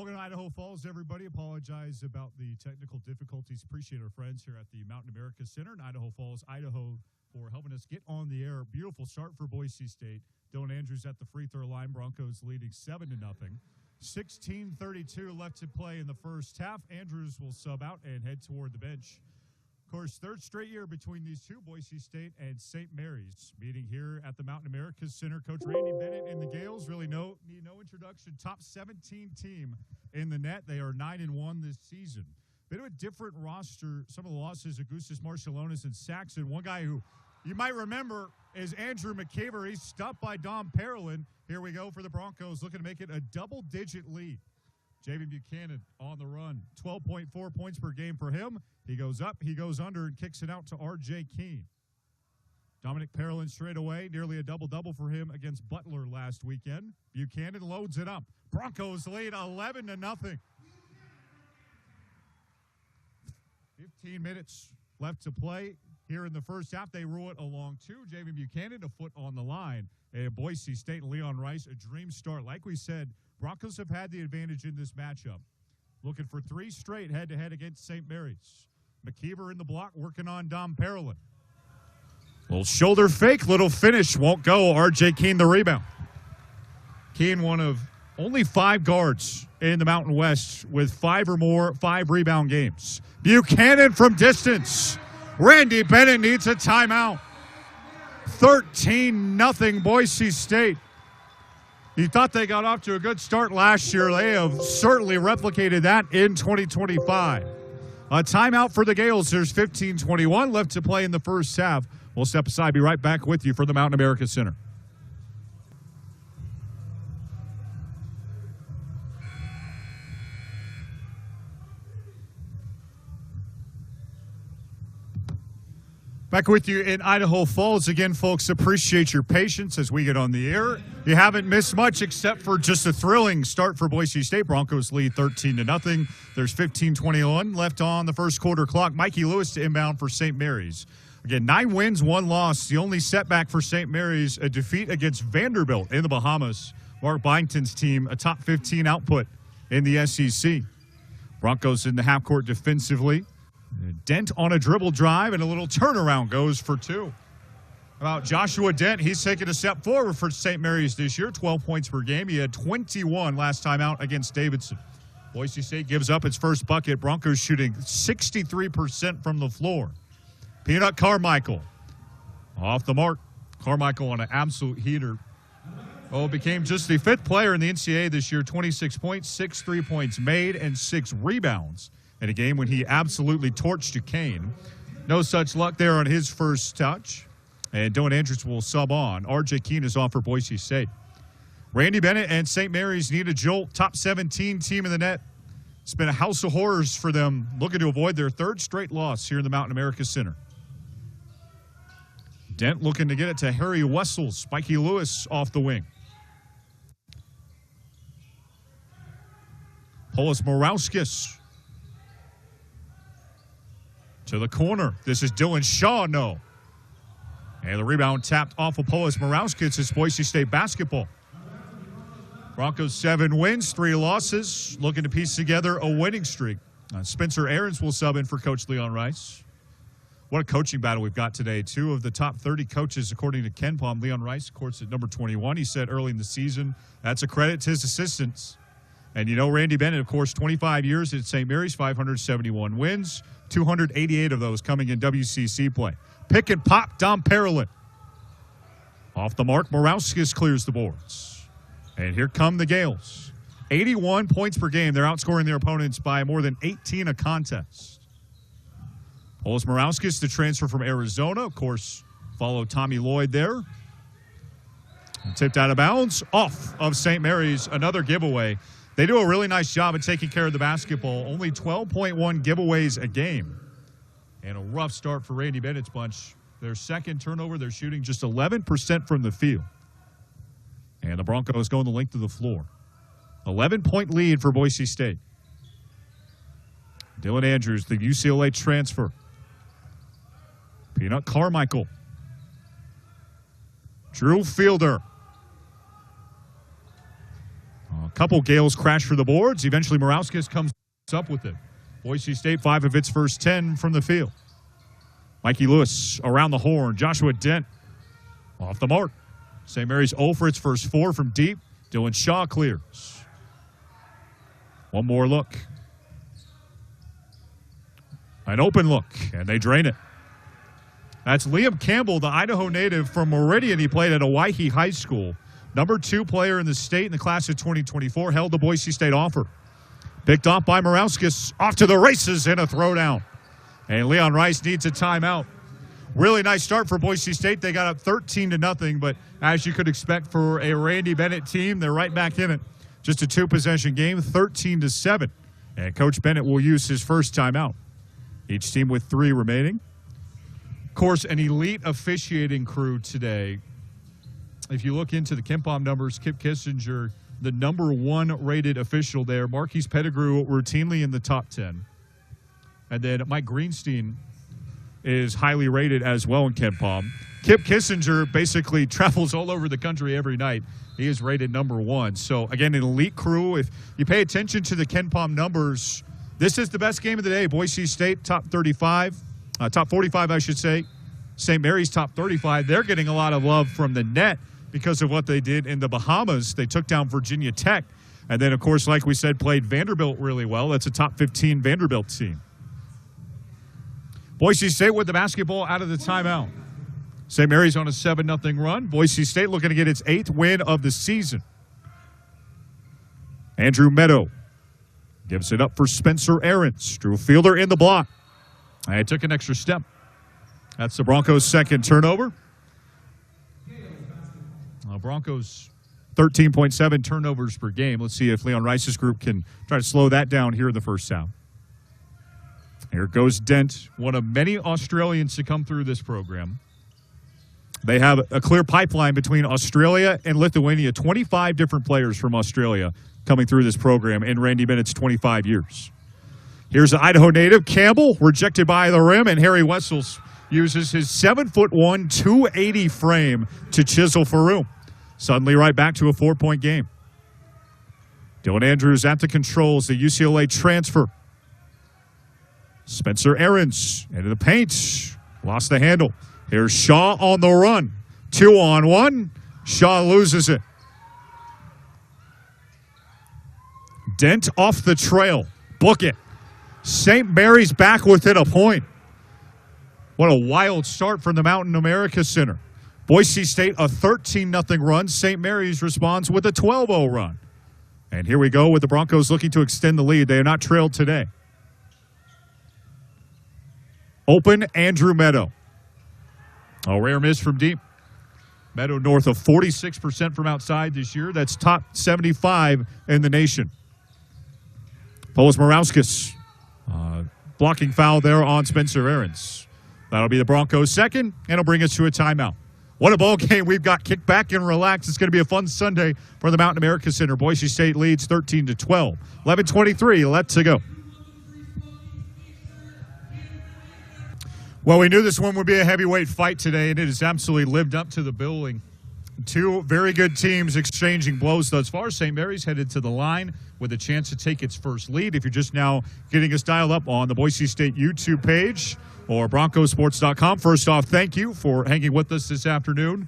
Welcome to Idaho Falls, everybody. Apologize about the technical difficulties. Appreciate our friends here at the Mountain America Center in Idaho Falls, Idaho, for helping us get on the air. Beautiful start for Boise State. Dylan Andrews at the free throw line. Broncos leading 7-0. 16:32 left to play in the first half. Andrews will sub out and head toward the bench. Of course, third straight year between these two, Boise State and St. Mary's. Meeting here at the Mountain America Center. Coach Randy Bennett and the Gales really need no introduction. Top 17 team in the net. They are 9-1 this season. Bit of a different roster. Some of the losses, Augustus Marcialonis and Saxon. One guy who you might remember is Andrew McKeever. He's stopped by Dom Parolin. Here we go for the Broncos, looking to make it a double-digit lead. Javen Buchanan on the run. 12.4 points per game for him. He goes up, he goes under, and kicks it out to R.J. Keene. Dominic Parolin straight away. Nearly a double-double for him against Butler last weekend. Buchanan loads it up. Broncos lead 11-0. 15 minutes left to play. Here in the first half, they rule it along two. Javen Buchanan, a foot on the line. And Boise State and Leon Rice, a dream start. Like we said, Broncos have had the advantage in this matchup. Looking for three straight head-to-head against St. Mary's. McKeever in the block, working on Dom Parolin. Little shoulder fake, little finish, won't go. R.J. Keene the rebound. Keene, one of only 5 guards in the Mountain West with 5 or more 5-rebound games. Buchanan from distance. Randy Bennett needs a timeout. 13-0 Boise State. You thought they got off to a good start last year. They have certainly replicated that in 2025. A timeout for the Gales. There's 15:21 left to play in the first half. We'll step aside. Be right back with you from the Mountain America Center. Back with you in Idaho Falls. Again, folks, appreciate your patience as we get on the air. You haven't missed much except for just a thrilling start for Boise State. Broncos lead 13-0. There's 15:21 left on the first quarter clock. Mikey Lewis to inbound for St. Mary's. Again, 9 wins, 1 loss. The only setback for St. Mary's, a defeat against Vanderbilt in the Bahamas. Mark Byington's team, a top 15 output in the SEC. Broncos in the half court defensively. Dent on a dribble drive, and a little turnaround goes for 2. About Joshua Dent, he's taken a step forward for St. Mary's this year, 12 points per game. He had 21 last time out against Davidson. Boise State gives up its first bucket. Broncos shooting 63% from the floor. Peanut Carmichael off the mark. Carmichael on an absolute heater. Became just the 5th player in the NCAA this year, 26 points, 6 3-points made, and 6 rebounds. In a game when he absolutely torched Duquesne. No such luck there on his first touch. And Dylan Andrews will sub on. R.J. Keene is off for Boise State. Randy Bennett and St. Mary's need a jolt. Top 17 team in the net. It's been a house of horrors for them, looking to avoid their 3rd straight loss here in the Mountain America Center. Dent looking to get it to Harry Wessels. Mikey Lewis off the wing. Polis Morauskas to the corner. This is Dylan Shaw, no. And the rebound tapped off of Polis Morauskas. It's Boise State basketball. Broncos 7 wins, 3 losses. Looking to piece together a winning streak. Spencer Aarons will sub in for Coach Leon Rice. What a coaching battle we've got today. 2 of the top 30 coaches, according to Ken Palm. Leon Rice, of course, at number 21. He said early in the season, that's a credit to his assistants. And you know Randy Bennett, of course, 25 years at St. Mary's, 571 wins, 288 of those coming in WCC play. Pick and pop, Dom Parolin. Off the mark, Morauskas clears the boards. And here come the Gales. 81 points per game. They're outscoring their opponents by more than 18 a contest. Polis Morauskas, the transfer from Arizona. Of course, follow Tommy Lloyd there. And tipped out of bounds. Off of St. Mary's, another giveaway. They do a really nice job of taking care of the basketball. Only 12.1 giveaways a game. And a rough start for Randy Bennett's bunch. Their second turnover, they're shooting just 11% from the field. And the Broncos going the length of the floor. 11-point lead for Boise State. Dylan Andrews, the UCLA transfer. Peanut Carmichael. Drew Fielder. couple Gales crash for the boards. Eventually, Morauskas comes up with it. Boise State, 5 of its first 10 from the field. Mikey Lewis around the horn. Joshua Dent off the mark. St. Mary's 0 for its first 4 from deep. Dylan Shaw clears. One more look. An open look, and they drain it. That's Liam Campbell, the Idaho native from Meridian. He played at Owyhee High School. Number 2 player in the state in the class of 2024, held the Boise State offer. Picked off by Morauskas, off to the races in a throwdown. And Leon Rice needs a timeout. Really nice start for Boise State. They got up 13-0, but as you could expect for a Randy Bennett team, they're right back in it. Just a 2-possession game, 13-7. And Coach Bennett will use his first timeout. Each team with 3 remaining. Of course, an elite officiating crew today. If you look into the KenPom numbers, Kip Kissinger, the number 1 rated official there. Marquise Pettigrew routinely in the top 10. And then Mike Greenstein is highly rated as well in KenPom. Kip Kissinger basically travels all over the country every night. He is rated number 1. So, again, an elite crew. If you pay attention to the KenPom numbers, this is the best game of the day. Boise State, top 35. Top 45, I should say. St. Mary's, top 35. They're getting a lot of love from the net because of what they did in the Bahamas. They took down Virginia Tech. And then, of course, like we said, played Vanderbilt really well. That's a top 15 Vanderbilt team. Boise State with the basketball out of the timeout. St. Mary's on a 7-0 run. Boise State looking to get its 8th win of the season. Andrew Meadow gives it up for Spencer Ahrens. Drew Fielder in the block. And he took an extra step. That's the Broncos' second turnover. Broncos 13.7 turnovers per game. Let's see if Leon Rice's group can try to slow that down here in the first half. Here goes Dent, one of many Australians to come through this program. They have a clear pipeline between Australia and Lithuania. 25 different players from Australia coming through this program in Randy Bennett's 25 years. Here's the Idaho native, Campbell, rejected by the rim, and Harry Wessels uses his 7'1", 280 frame to chisel for room. Suddenly right back to a 4-point game. Dylan Andrews at the controls, the UCLA transfer. Spencer Ahrens into the paint. Lost the handle. Here's Shaw on the run. 2-on-1. Shaw loses it. Dent off the trail. Book it. St. Mary's back within a point. What a wild start from the Mountain America Center. Boise State a 13-0 run. St. Mary's responds with a 12-0 run. And here we go with the Broncos looking to extend the lead. They are not trailed today. Open Andrew Meadow. A rare miss from deep. Meadow north of 46% from outside this year. That's top 75 in the nation. Polis Morauskas. Blocking foul there on Spencer Ahrens. That'll be the Broncos' second, and it'll bring us to a timeout. What a ball game we've got. Kick back and relax. It's going to be a fun Sunday for the Mountain America Center. Boise State leads 13-12. 11:23 left to go. Well, we knew this one would be a heavyweight fight today, and it has absolutely lived up to the billing. Two very good teams exchanging blows thus far. St. Mary's headed to the line with a chance to take its first lead. If you're just now getting us dialed up on the Boise State YouTube page or broncosports.com, first off, thank you for hanging with us this afternoon.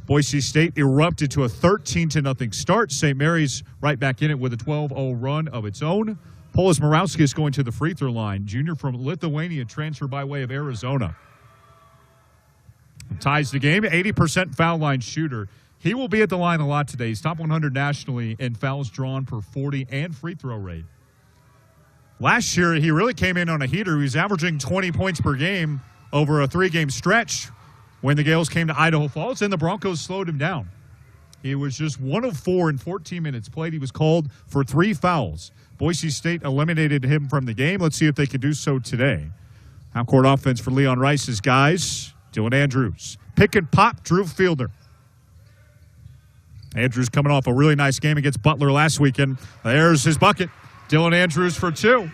Boise State erupted to a 13-0 start. St. Mary's right back in it with a 12-0 run of its own. Polis Morauskas going to the free throw line. Junior from Lithuania, transfer by way of Arizona. Ties the game, 80% foul line shooter. He will be at the line a lot today. He's top 100 nationally in fouls drawn per 40 and free throw rate. Last year, he really came in on a heater. He was averaging 20 points per game over a 3-game stretch when the Gales came to Idaho Falls, and the Broncos slowed him down. He was just 1 of 4 in 14 minutes played. He was called for 3 fouls. Boise State eliminated him from the game. Let's see if they can do so today. Half-court offense for Leon Rice's guys. Dylan Andrews. Pick and pop, Drew Fielder. Andrews coming off a really nice game against Butler last weekend. There's his bucket. Dylan Andrews for 2.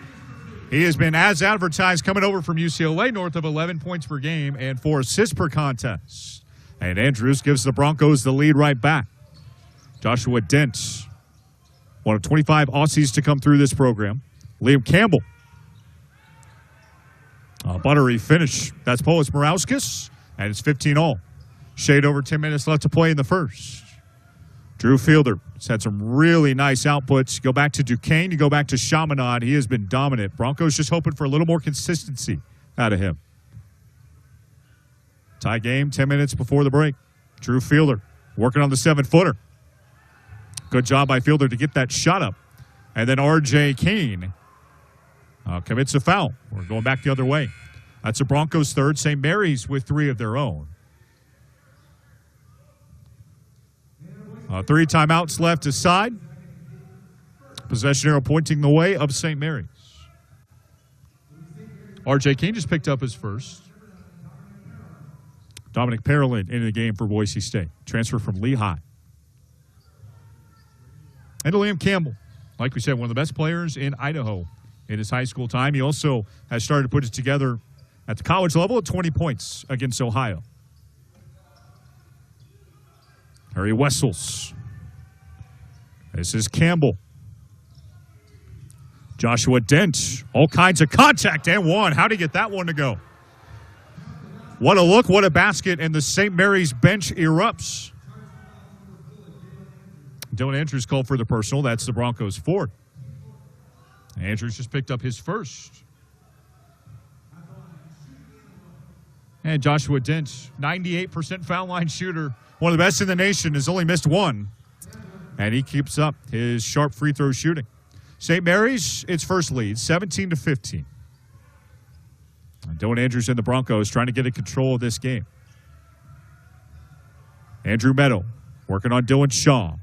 He has been, as advertised, coming over from UCLA, north of 11 points per game and 4 assists per contest. And Andrews gives the Broncos the lead right back. Joshua Dent. One of 25 Aussies to come through this program. Liam Campbell. A buttery finish. That's Polis Morauskas, and it's 15-all. Shade over 10 minutes left to play in the first. Drew Fielder has had some really nice outputs. You go back to Duquesne, you go back to Chaminade. He has been dominant. Broncos just hoping for a little more consistency out of him. Tie game, 10 minutes before the break. Drew Fielder working on the 7-footer. Good job by Fielder to get that shot up. And then R.J. Keene commits a foul. We're going back the other way. That's the Broncos' third. St. Mary's with 3 of their own. 3 timeouts left aside. Possession arrow pointing the way of St. Mary's. R.J. Keene just picked up his first. Dominic Parolin into the game for Boise State. Transfer from Lehigh. And Liam Campbell. Like we said, one of the best players in Idaho in his high school time. He also has started to put it together at the college level at 20 points against Ohio. Harry Wessels. This is Campbell. Joshua Dent. All kinds of contact and one. How'd he get that one to go? What a look, what a basket, and the St. Mary's bench erupts. Dylan Andrews called for the personal. That's the Broncos' fourth. Andrews just picked up his first. And Joshua Dent, 98% foul line shooter. One of the best in the nation, has only missed one. And he keeps up his sharp free throw shooting. St. Mary's, its first lead, 17-15. Dylan Andrews and the Broncos trying to get in control of this game. Andrew Meadow working on Dylan Shaw.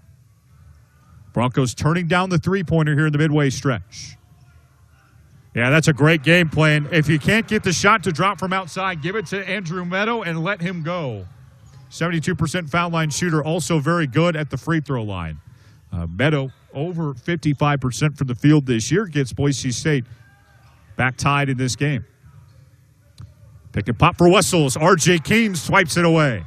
Broncos turning down the three-pointer here in the midway stretch. Yeah, that's a great game plan. If you can't get the shot to drop from outside, give it to Andrew Meadow and let him go. 72% foul line shooter, also very good at the free throw line. Meadow over 55% from the field this year, gets Boise State back tied in this game. Pick and pop for Wessels. R.J. Keene swipes it away.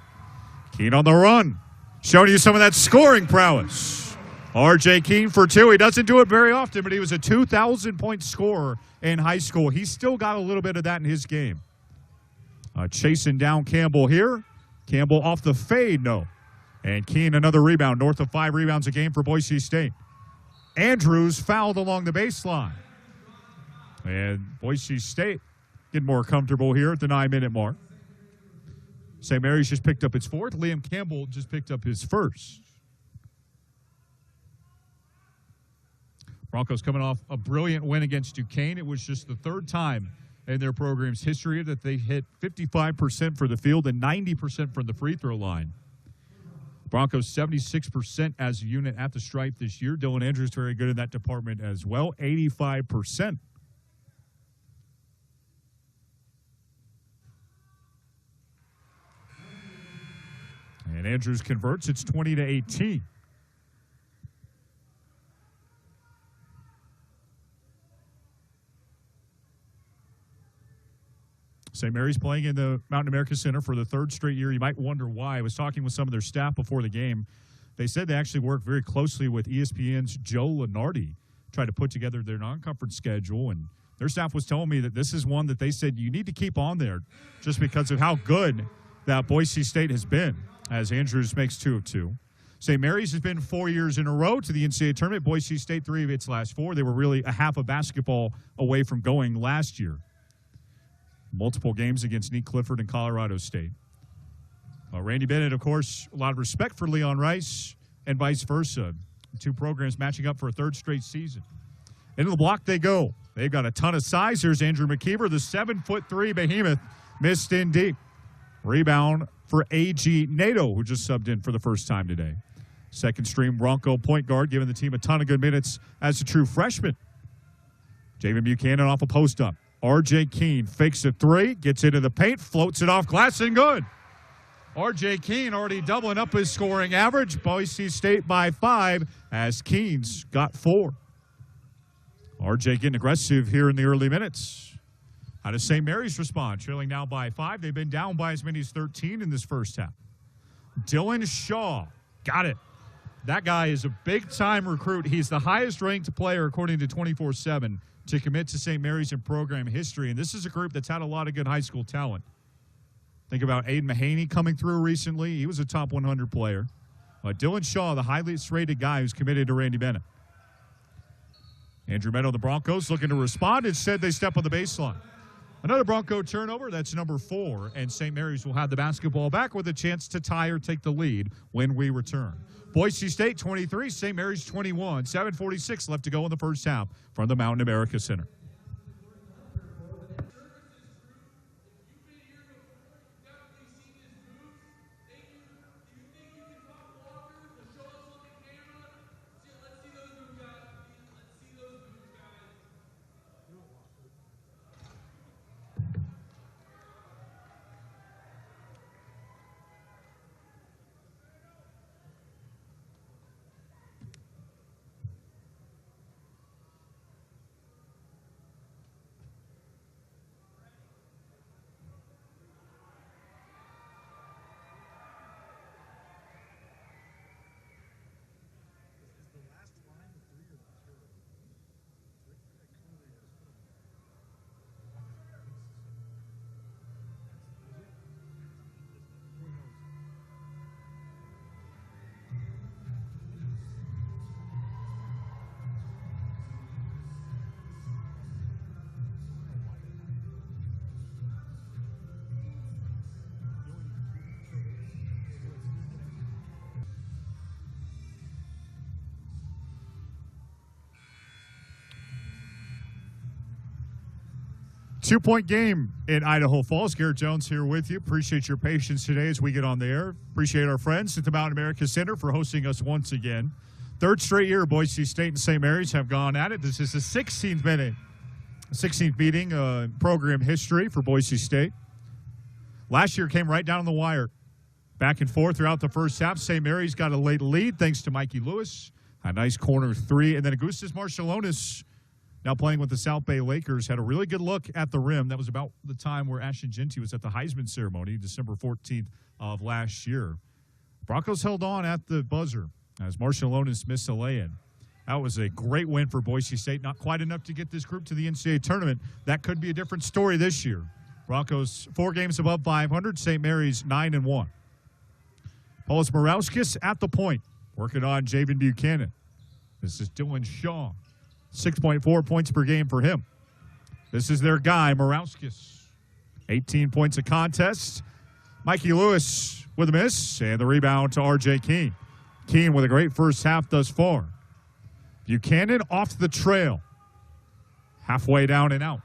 Keene on the run, showing you some of that scoring prowess. R.J. Keene for 2. He doesn't do it very often, but he was a 2,000-point scorer in high school. He's still got a little bit of that in his game. Chasing down Campbell here. Campbell off the fade, no. And Keene another rebound, north of 5 rebounds a game for Boise State. Andrews fouled along the baseline. And Boise State getting more comfortable here at the 9-minute mark. St. Mary's just picked up its fourth. Liam Campbell just picked up his first. Broncos coming off a brilliant win against Duquesne. It was just the third time in their program's history that they hit 55% for the field and 90% from the free throw line. Broncos 76% as a unit at the stripe this year. Dylan Andrews very good in that department as well, 85%. And Andrews converts. It's 20-18. St. Mary's playing in the Mountain America Center for the third straight year. You might wonder why. I was talking with some of their staff before the game. They said they actually worked very closely with ESPN's Joe Lunardi, try to put together their non-conference schedule. And their staff was telling me that this is one that they said you need to keep on there just because of how good that Boise State has been, as Andrews makes 2 of 2. St. Mary's has been 4 years in a row to the NCAA tournament. Boise State 3 of its last 4. They were really a half a basketball away from going last year. Multiple games against Neat Clifford and Colorado State. Randy Bennett, of course, a lot of respect for Leon Rice and vice versa. The two programs matching up for a third straight season. Into the block they go. They've got a ton of size. Here's Andrew McKeever, the 7'3" behemoth, missed in deep. Rebound for A.G. Nato, who just subbed in for the first time today. Second string Bronco point guard, giving the team a ton of good minutes as a true freshman. Javen Buchanan off a post-up. R.J. Keene fakes a 3, gets into the paint, floats it off glass, and good. R.J. Keene already doubling up his scoring average. Boise State by 5 as Keene's got 4. R.J. getting aggressive here in the early minutes. How does St. Mary's respond? Trailing now by 5. They've been down by as many as 13 in this first half. Dylan Shaw got it. That guy is a big-time recruit. He's the highest-ranked player, according to 24/7, to commit to St. Mary's in program history. And this is a group that's had a lot of good high school talent. Think about Aiden Mahaney coming through recently. He was a top 100 player. Dylan Shaw, the highest-rated guy who's committed to Randy Bennett. Andrew Meadow, the Broncos, looking to respond. Instead, they step on the baseline. Another Bronco turnover. That's number 4. And St. Mary's will have the basketball back with a chance to tie or take the lead when we return. Boise State 23, St. Mary's 21. 7:46 left to go in the first half from the Mountain America Center. Two-point game in Idaho Falls. Garrett Jones here with you. Appreciate your patience today as we get on the air. Appreciate our friends at the Mountain America Center for hosting us once again. Third straight year, Boise State and St. Mary's have gone at it. This is the 16th meeting program history for Boise State. Last year came right down the wire. Back and forth throughout the first half. St. Mary's got a late lead thanks to Mikey Lewis. A nice corner 3. And then Augustus Marcialonis, now playing with the South Bay Lakers, had a really good look at the rim. That was about the time where Ashton Genty was at the Heisman ceremony, December 14th of last year. Broncos held on at the buzzer as Marcialonis missed a lay-in. That was a great win for Boise State. Not quite enough to get this group to the NCAA tournament. That could be a different story this year. Broncos 4 games above 500. St. Mary's 9-1. Paulus Morauskas at the point, working on Javen Buchanan. This is Dylan Shaw. 6.4 points per game for him. This is their guy, Morauskas. 18 points a contest. Mikey Lewis with a miss, and the rebound to R.J. Keene. Keene with a great first half thus far. Buchanan off the trail. Halfway down and out.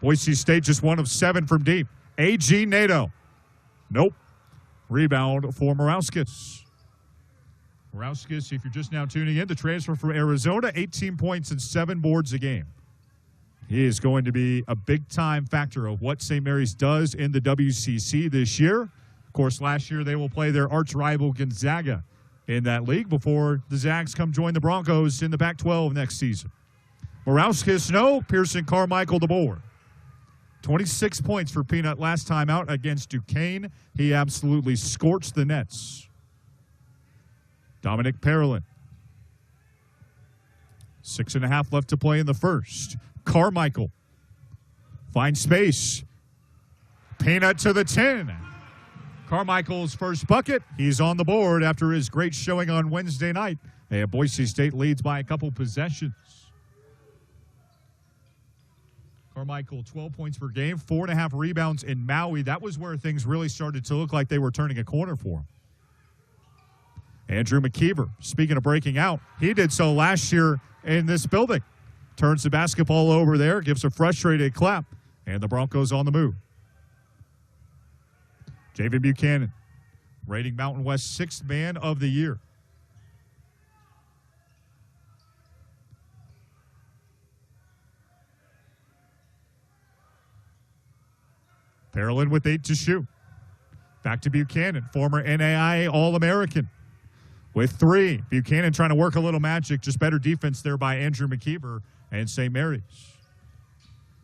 Boise State just 1 of 7 from deep. A.G. Nato. Nope. Rebound for Morauskas. Morauskas, if you're just now tuning in, the transfer from Arizona, 18 points and 7 boards a game. He is going to be a big-time factor of what St. Mary's does in the WCC this year. Of course, last year they will play their arch-rival Gonzaga in that league before the Zags come join the Broncos in the Pac-12 next season. Morauskas, no. Pearson Carmichael, the board. 26 points for Peanut last time out against Duquesne. He absolutely scorched the Nets. Dominic Parolin. 6.5 left to play in the first. Carmichael finds space. Peanut to the 10. Carmichael's first bucket. He's on the board after his great showing on Wednesday night. And Boise State leads by a couple possessions. Carmichael, 12 points per game, 4.5 rebounds in Maui. That was where things really started to look like they were turning a corner for him. Andrew McKeever, speaking of breaking out, he did so last year in this building. Turns the basketball over there, gives a frustrated clap, and the Broncos on the move. Javen Buchanan, rating Mountain West 6th man of the year. Parolin with 8 to shoot. Back to Buchanan, former NAIA All-American. With 3, Buchanan trying to work a little magic, just better defense there by Andrew McKeever and St. Mary's.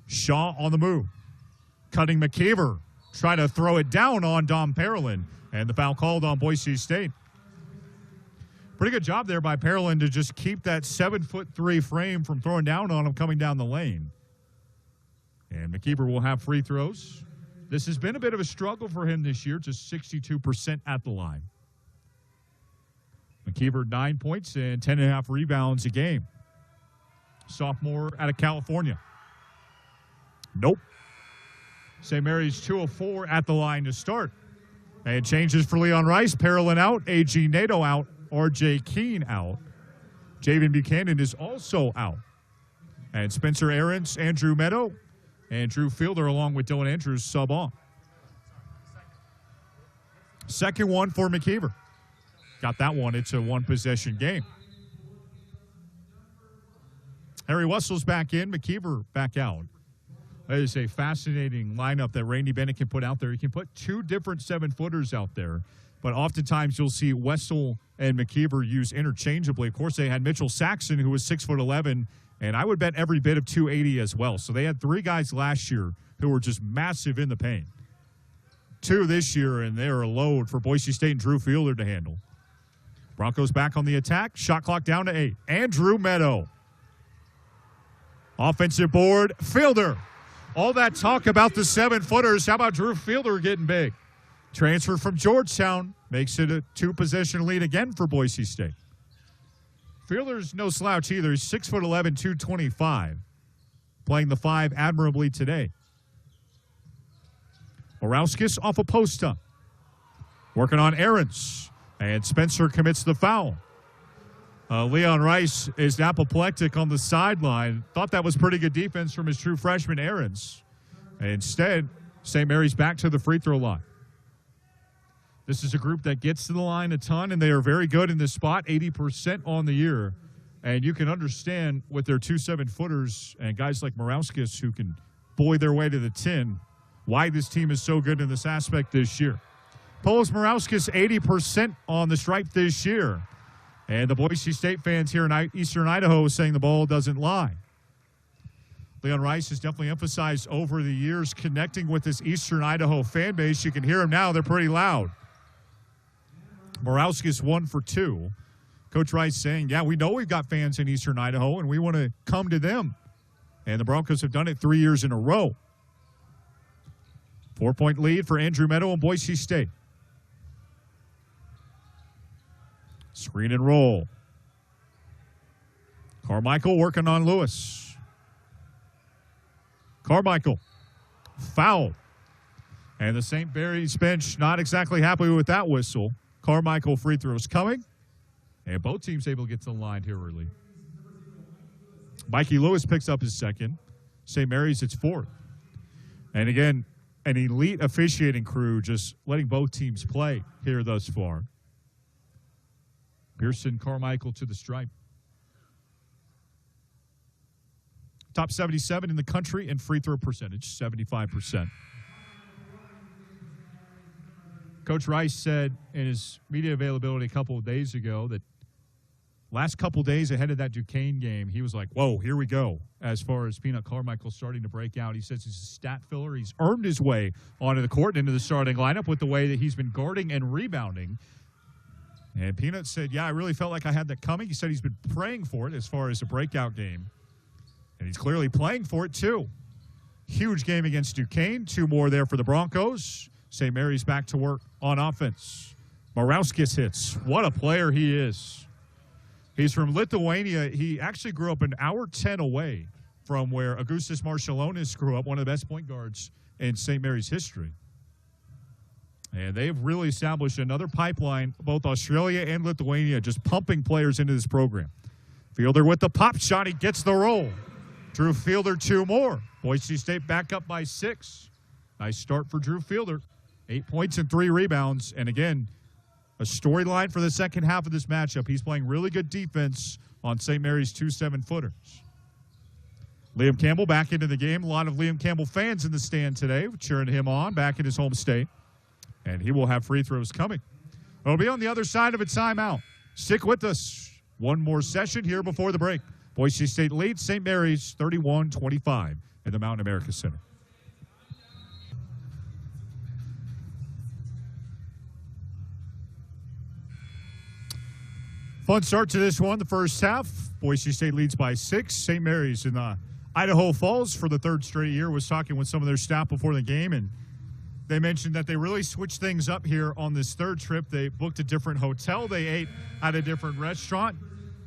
Shaw on the move. Cutting McKeever, trying to throw it down on Dom Parolin, and the foul called on Boise State. Pretty good job there by Pearland to just keep that 7'3" frame from throwing down on him coming down the lane. And McKeever will have free throws. This has been a bit of a struggle for him this year, just 62% at the line. McKeever 9 points and 10.5 rebounds a game. Sophomore out of California. Nope. St. Mary's 2 of 4 at the line to start. And changes for Leon Rice. Pearland out. A.G. Nato out. R.J. Keene out. Javen Buchanan is also out. And Spencer Aarons, Andrew Meadow, and Drew Fielder along with Dylan Andrews sub on. Second one for McKeever. Got that one. It's a one-possession game. Harry Wessel's back in. McKeever back out. That is a fascinating lineup that Randy Bennett can put out there. He can put 2 different 7-footers out there, but oftentimes you'll see Wessel and McKeever used interchangeably. Of course, they had Mitchell Saxon, who was 6'11", and I would bet every bit of 280 as well. So they had 3 guys last year who were just massive in the paint. 2 this year, and they're a load for Boise State and Drew Fielder to handle. Broncos back on the attack. Shot clock down to 8. Andrew Meadow. Offensive board. Fielder. All that talk about the 7-footers. How about Drew Fielder getting big? Transfer from Georgetown. Makes it a 2-possession lead again for Boise State. Fielder's no slouch either. He's 6'11", 225. Playing the 5 admirably today. Morauskas off a post-up. Working on Aarons. And Spencer commits the foul. Leon Rice is apoplectic on the sideline. Thought that was pretty good defense from his true freshman, Aarons. Instead, St. Mary's back to the free throw line. This is a group that gets to the line a ton, and they are very good in this spot, 80% on the year. And you can understand with their 2 7-footers and guys like Morauskas who can buoy their way to the 10, why this team is so good in this aspect this year. Polos Morauskas 80% on the stripe this year. And the Boise State fans here in Eastern Idaho saying the ball doesn't lie. Leon Rice has definitely emphasized over the years connecting with this Eastern Idaho fan base. You can hear them now. They're pretty loud. Morauskas 1 for 2. Coach Rice saying, yeah, we know we've got fans in Eastern Idaho, and we want to come to them. And the Broncos have done it 3 years in a row. 4-point lead for Andrew Meadow and Boise State. Screen and roll. Carmichael working on Lewis. Carmichael. Foul. And the St. Mary's bench not exactly happy with that whistle. Carmichael free throws coming. And both teams able to get to the line here early. Mikey Lewis picks up his second. St. Mary's its 4th. And again, an elite officiating crew just letting both teams play here thus far. Pearson, Carmichael to the stripe. Top 77 in the country in free throw percentage, 75%. Coach Rice said in his media availability a couple of days ago that last couple of days ahead of that Duquesne game, he was like, whoa, here we go. As far as Peanut Carmichael starting to break out, he says he's a stat filler. He's earned his way onto the court and into the starting lineup with the way that he's been guarding and rebounding. And Peanut said, yeah, I really felt like I had that coming. He said he's been praying for it as far as a breakout game. And he's clearly playing for it, too. Huge game against Duquesne. 2 more there for the Broncos. St. Mary's back to work on offense. Morauskas hits. What a player he is. He's from Lithuania. He actually grew up an hour 10 away from where Augustas Marciulionis grew up, one of the best point guards in St. Mary's history. And they've really established another pipeline, both Australia and Lithuania, just pumping players into this program. Fielder with the pop shot. He gets the roll. Drew Fielder 2 more. Boise State back up by 6. Nice start for Drew Fielder. 8 points and 3 rebounds. And again, a storyline for the second half of this matchup. He's playing really good defense on St. Mary's 2 7-footers. Liam Campbell back into the game. A lot of Liam Campbell fans in the stand today, cheering him on back in his home state. And he will have free throws coming. It'll be on the other side of a timeout. Stick with us. One more session here before the break. Boise State leads St. Mary's 31-25 at the Mountain America Center. Fun start to this one, the first half. Boise State leads by 6. St. Mary's in Idaho Falls for the third straight year was talking with some of their staff before the game, and they mentioned that they really switched things up here on this third trip. They booked a different hotel. They ate at a different restaurant.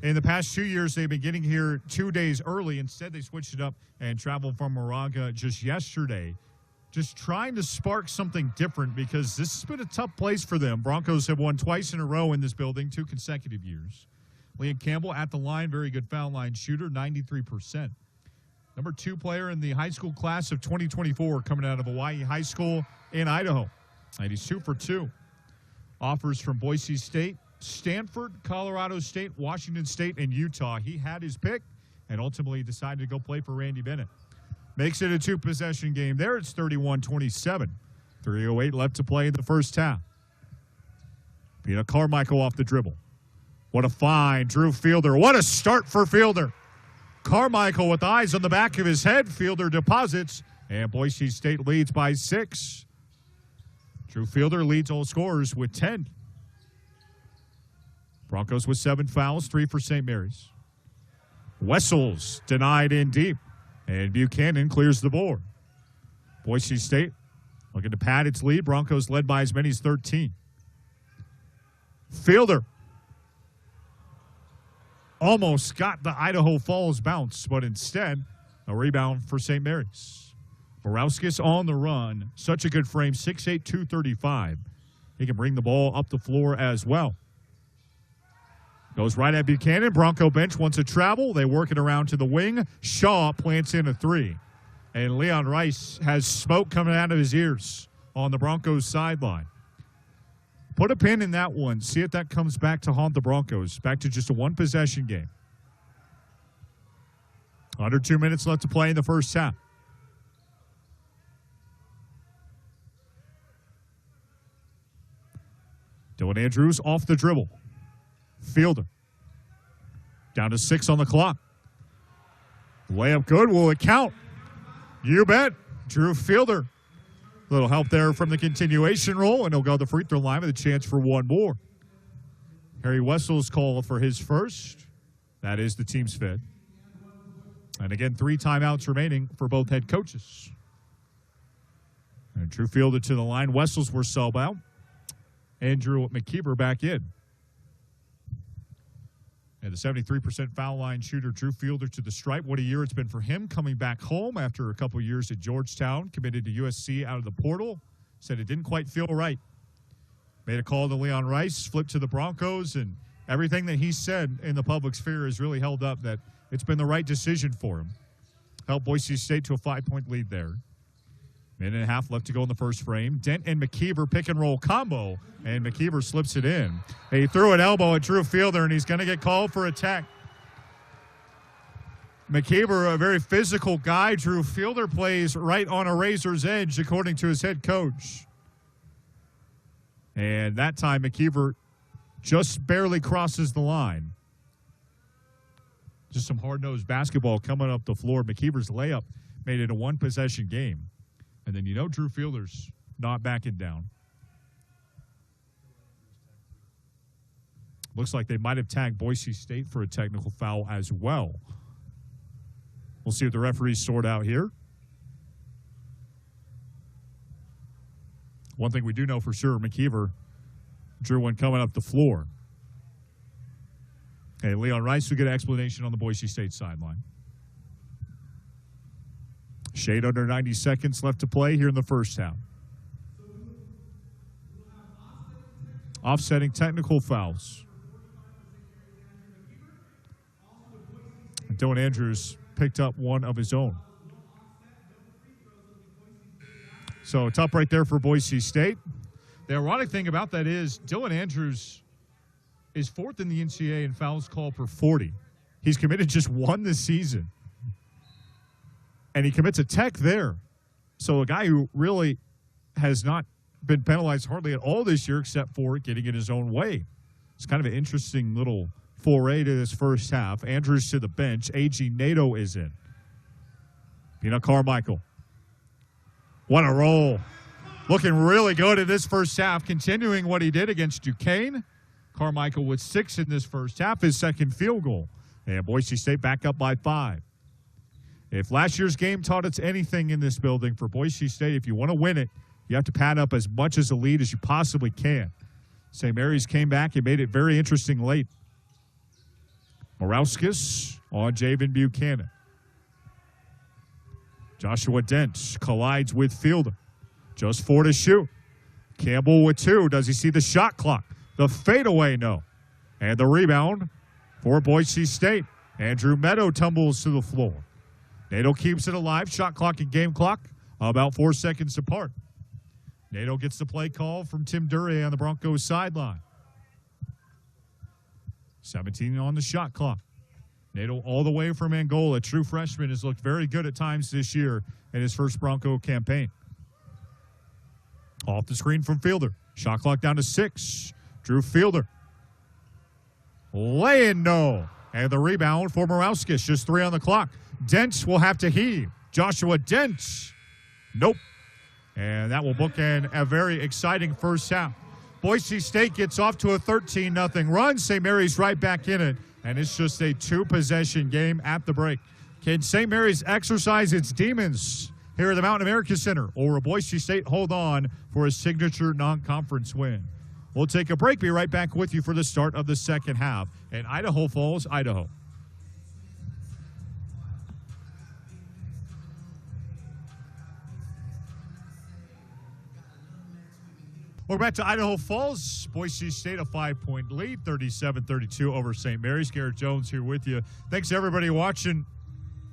In the past 2 years, they've been getting here 2 days early. Instead, they switched it up and traveled from Moraga just yesterday. Just trying to spark something different because this has been a tough place for them. Broncos have won twice in a row in this building, 2 consecutive years. Liam Campbell at the line, very good foul line shooter, 93%. Number 2 player in the high school class of 2024 coming out of Hawaii High School in Idaho. And he's 2 for 2. Offers from Boise State, Stanford, Colorado State, Washington State, and Utah. He had his pick and ultimately decided to go play for Randy Bennett. Makes it a 2-possession game there. It's 31-27. 3:08 left to play in the first half. Peter Carmichael off the dribble. What a find, Drew Fielder. What a start for Fielder. Carmichael with eyes on the back of his head. Fielder deposits, and Boise State leads by 6. Drew Fielder leads all scorers with 10. Broncos with 7 fouls, 3 for St. Mary's. Wessels denied in deep, and Buchanan clears the board. Boise State looking to pad its lead. Broncos led by as many as 13. Fielder almost got the Idaho Falls bounce, but instead, a rebound for St. Mary's. Borowskis on the run. Such a good frame, 6'8", 235. He can bring the ball up the floor as well. Goes right at Buchanan. Bronco bench wants to travel. They work it around to the wing. Shaw plants in a 3. And Leon Rice has smoke coming out of his ears on the Broncos sideline. Put a pin in that one. See if that comes back to haunt the Broncos. Back to just a 1-possession game. Under 2 minutes left to play in the first half. Dylan Andrews off the dribble. Fielder. Down to 6 on the clock. Layup good. Will it count? You bet. Drew Fielder. A little help there from the continuation roll, and he'll go to the free throw line with a chance for one more. Harry Wessels called for his first. That is the team's 5th. And again, 3 timeouts remaining for both head coaches. And Drew Fielder to the line. Wessels were sub out. Andrew McKeever back in. And the 73% foul line shooter, Drew Fielder, to the stripe. What a year it's been for him coming back home after a couple years at Georgetown. Committed to USC out of the portal. Said it didn't quite feel right. Made a call to Leon Rice, flipped to the Broncos, and everything that he said in the public sphere has really held up that it's been the right decision for him. Helped Boise State to a 5-point lead there. Minute and a half left to go in the first frame. Dent and McKeever pick-and-roll combo, and McKeever slips it in. He threw an elbow at Drew Fielder, and he's going to get called for a tech. McKeever, a very physical guy. Drew Fielder plays right on a razor's edge, according to his head coach. And that time, McKeever just barely crosses the line. Just some hard-nosed basketball coming up the floor. McKeever's layup made it a 1-possession game. And then you know Drew Fielder's not backing down. Looks like they might have tagged Boise State for a technical foul as well. We'll see what the referees sort out here. One thing we do know for sure, McKeever drew one coming up the floor. Okay, Leon Rice will get an explanation on the Boise State sideline. Shade under 90 seconds left to play here in the first half. Offsetting technical fouls. And Dylan Andrews picked up one of his own. So tough right there for Boise State. The ironic thing about that is Dylan Andrews is 4th in the NCAA in fouls called per 40. He's committed just 1 this season. And he commits a tech there. So a guy who really has not been penalized hardly at all this year except for getting in his own way. It's kind of an interesting little foray to this first half. Andrews to the bench. A.G. Nato is in. Peanut Carmichael. What a roll. Looking really good in this first half, continuing what he did against Duquesne. Carmichael with 6 in this first half, his second field goal. And Boise State back up by 5. If last year's game taught us anything in this building for Boise State, if you want to win it, you have to pad up as much as a lead as you possibly can. St. Mary's came back and made it very interesting late. Morauskas on Javen Buchanan. Joshua Dent collides with Fielder. Just 4 to shoot. Campbell with 2. Does he see the shot clock? The fadeaway, no. And the rebound for Boise State. Andrew Meadow tumbles to the floor. Nato keeps it alive. Shot clock and game clock about 4 seconds apart. Nato gets the play call from Tim Duryea on the Broncos sideline. 17 on the shot clock. Nato all the way from Angola. True freshman has looked very good at times this year in his first Bronco campaign. Off the screen from Fielder. Shot clock down to 6. Drew Fielder. Lay-in, no. And the rebound for Morauskas. Just 3 on the clock. Dent will have to heave. Joshua Dent. Nope. And that will bookend a very exciting first half. Boise State gets off to a 13-0 run. St. Mary's right back in it. And it's just a 2-possession game at the break. Can St. Mary's exercise its demons here at the Mountain America Center, or will Boise State hold on for a signature non-conference win? We'll take a break. Be right back with you for the start of the second half in Idaho Falls, Idaho. Welcome back to Idaho Falls. Boise State a 5-point lead, 37-32 over St. Mary's. Garrett Jones here with you. Thanks to everybody watching.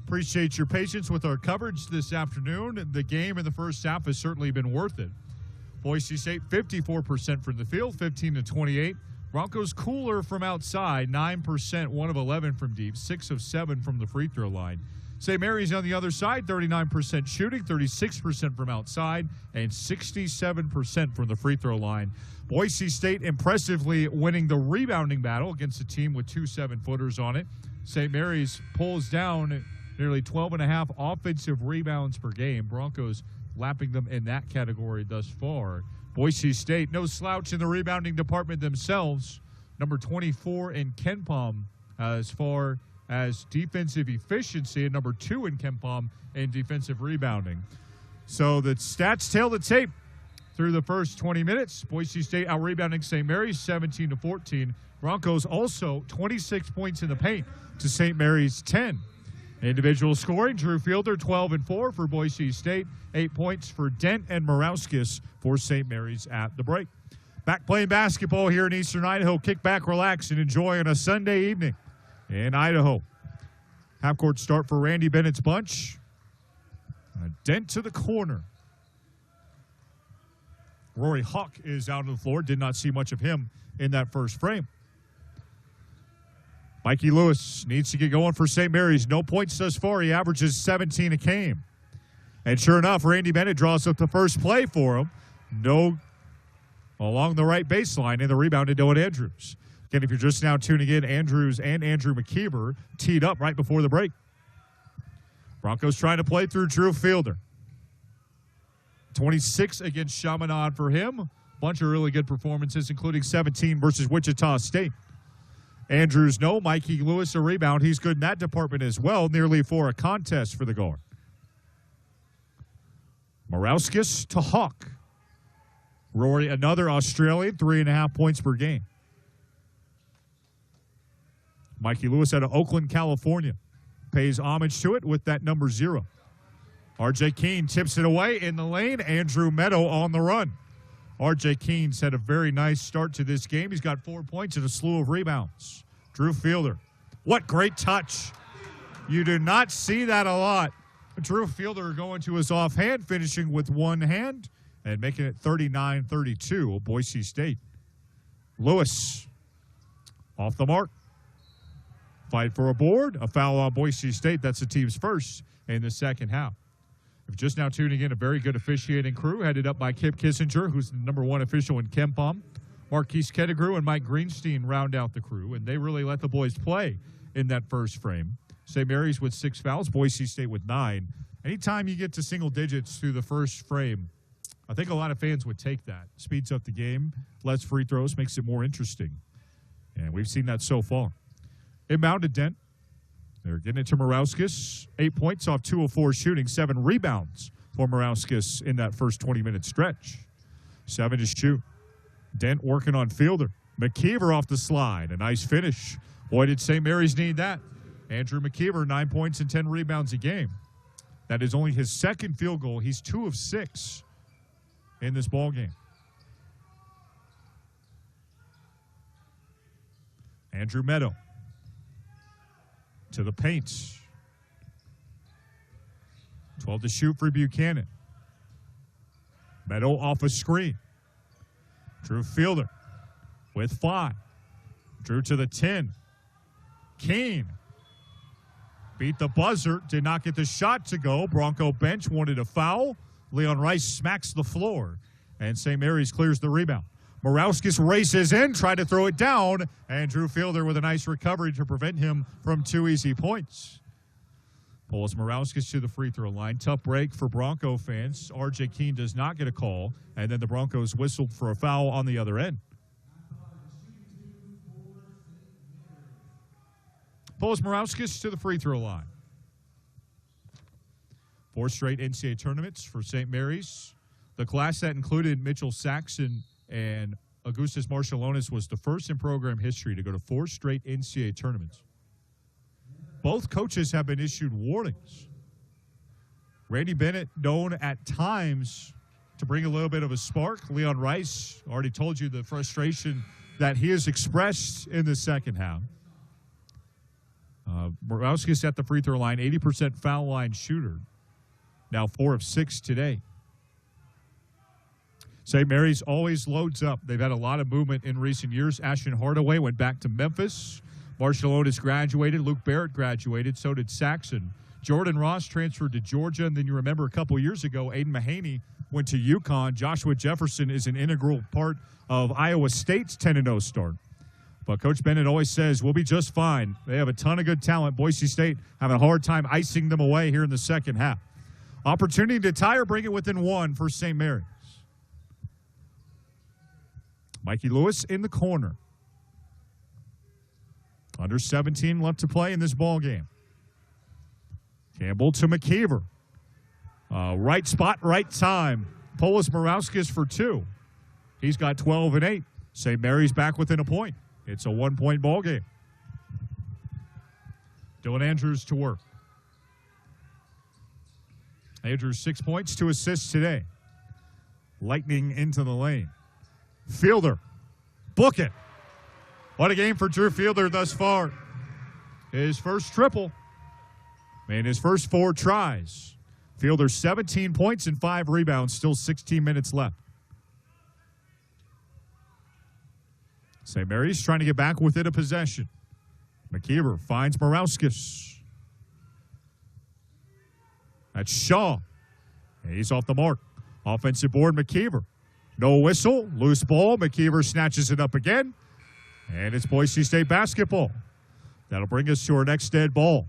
Appreciate your patience with our coverage this afternoon. The game in the first half has certainly been worth it. Boise State 54% from the field, 15-28. Broncos cooler from outside, 9%, 1 of 11 from deep, 6 of 7 from the free throw line. St. Mary's on the other side, 39% shooting, 36% from outside, and 67% from the free throw line. Boise State impressively winning the rebounding battle against a team with 2 7-footers on it. St. Mary's pulls down nearly 12.5 offensive rebounds per game. Broncos lapping them in that category thus far. Boise State, no slouch in the rebounding department themselves. Number 24 in KenPom as far as defensive efficiency, and number 2 in KenPom in defensive rebounding. So the stats tell the tape through the first 20 minutes. Boise State out-rebounding St. Mary's 17-14. Broncos also 26 points in the paint to St. Mary's 10. Individual scoring, Drew Fielder 12-4 for Boise State, 8 points for Dent and Morauskas for St. Mary's at the break. Back playing basketball here in Eastern Idaho. Kick back, relax, and enjoy on a Sunday evening in Idaho. Half-court start for Randy Bennett's bunch. A Dent to the corner. Rory Hawk is out on the floor. Did not see much of him in that first frame. Mikey Lewis needs to get going for St. Mary's. No points thus far. He averages 17 a game. And sure enough, Randy Bennett draws up the first play for him. No along the right baseline, and the rebound to Dylan Andrews. Again, if you're just now tuning in, Andrews and Andrew McKeever teed up right before the break. Broncos trying to play through Drew Fielder. 26 against Chaminade for him. Bunch of really good performances, including 17 versus Wichita State. Andrews, no. Mikey Lewis, a rebound. He's good in that department as well, nearly for a contest for the guard. Morauskas to Hawk. Rory, another Australian, 3.5 points per game. Mikey Lewis out of Oakland, California, pays homage to it with that number 0. R.J. Keene tips it away in the lane. Andrew Meadow on the run. R.J. Keene's had a very nice start to this game. He's got 4 points and a slew of rebounds. Drew Fielder. What great touch. You do not see that a lot. Drew Fielder going to his offhand, finishing with one hand and making it 39-32, Boise State. Lewis off the mark. Fight for a board. A foul on Boise State. That's the team's first in the second half. If just now tuning in, a very good officiating crew headed up by Kip Kissinger, who's the number 1 official in KenPom. Marquise Kettigrew and Mike Greenstein round out the crew, and they really let the boys play in that first frame. St. Mary's with 6 fouls, Boise State with 9. Anytime you get to single digits through the first frame, I think a lot of fans would take that. Speeds up the game, less free throws, makes it more interesting. And we've seen that so far. Inbound to Dent. They're getting it to Morauskas. 8 points off 2 of 4 shooting. 7 rebounds for Morauskas in that first 20-minute stretch. 7 to shoot. Dent working on Fielder. McKeever off the slide. A nice finish. Boy, did St. Mary's need that. Andrew McKeever, 9 points and 10 rebounds a game. That is only his second field goal. He's 2 of 6 in this ball game. Andrew Meadow to the paint. 12 to shoot for Buchanan. Meadow off a screen. Drew Fielder with 5. Drew to the 10. Keene beat the buzzer, did not get the shot to go. Bronco bench wanted a foul. Leon Rice smacks the floor, and St. Mary's clears the rebound. Morauskas races in, tried to throw it down, and Drew Fielder with a nice recovery to prevent him from 2 easy points. Pulls Morauskas to the free throw line. Tough break for Bronco fans. R.J. Keene does not get a call, and then the Broncos whistled for a foul on the other end. Pulls Morauskas to the free throw line. 4 straight NCAA tournaments for St. Mary's. The class that included Mitchell Saxon and Augustus Marshallonis was the first in program history to go to 4 straight NCAA tournaments. Both coaches have been issued warnings. Randy Bennett, known at times to bring a little bit of a spark. Leon Rice, already told you the frustration that he has expressed in the second half. Morauskas at the free throw line, 80% foul line shooter. Now 4 of 6 today. St. Mary's always loads up. They've had a lot of movement in recent years. Ashton Hardaway went back to Memphis. Marshallonis graduated. Luke Barrett graduated. So did Saxon. Jordan Ross transferred to Georgia. And then you remember a couple years ago, Aiden Mahaney went to UConn. Joshua Jefferson is an integral part of Iowa State's 10-0 start. But Coach Bennett always says, we'll be just fine. They have a ton of good talent. Boise State having a hard time icing them away here in the second half. Opportunity to tie or bring it within 1 for St. Mary's. Mikey Lewis in the corner. Under 17 left to play in this ball game. Campbell to McKeever. Right spot, right time. Polis Morauskas for 2. He's got 12 and 8. St. Mary's back within a point. It's a 1-point ball game. Dylan Andrews to work. Andrews 6 points, 2 assists today. Lightning into the lane. Fielder, book it. What a game for Drew Fielder thus far. His first triple in his first 4 tries. Fielder 17 points and 5 rebounds, still 16 minutes left. St. Mary's trying to get back within a possession. McKeever finds Morauskas. That's Shaw. And he's off the mark. Offensive board, McKeever. No whistle, loose ball. McKeever snatches it up again. And it's Boise State basketball. That'll bring us to our next dead ball.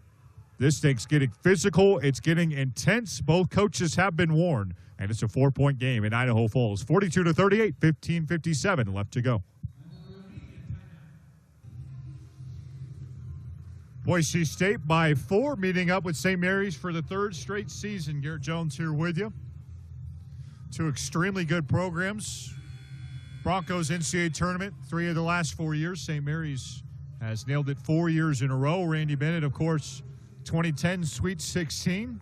This thing's getting physical. It's getting intense. Both coaches have been warned. And it's a 4-point game in Idaho Falls. 42-38, 15:57 left to go. Boise State by 4, meeting up with St. Mary's for the 3rd straight season. Garrett Jones here with you. 2 extremely good programs. Broncos NCAA tournament, 3 of the last 4 years. St. Mary's has nailed it 4 years in a row. Randy Bennett, of course, 2010 Sweet 16.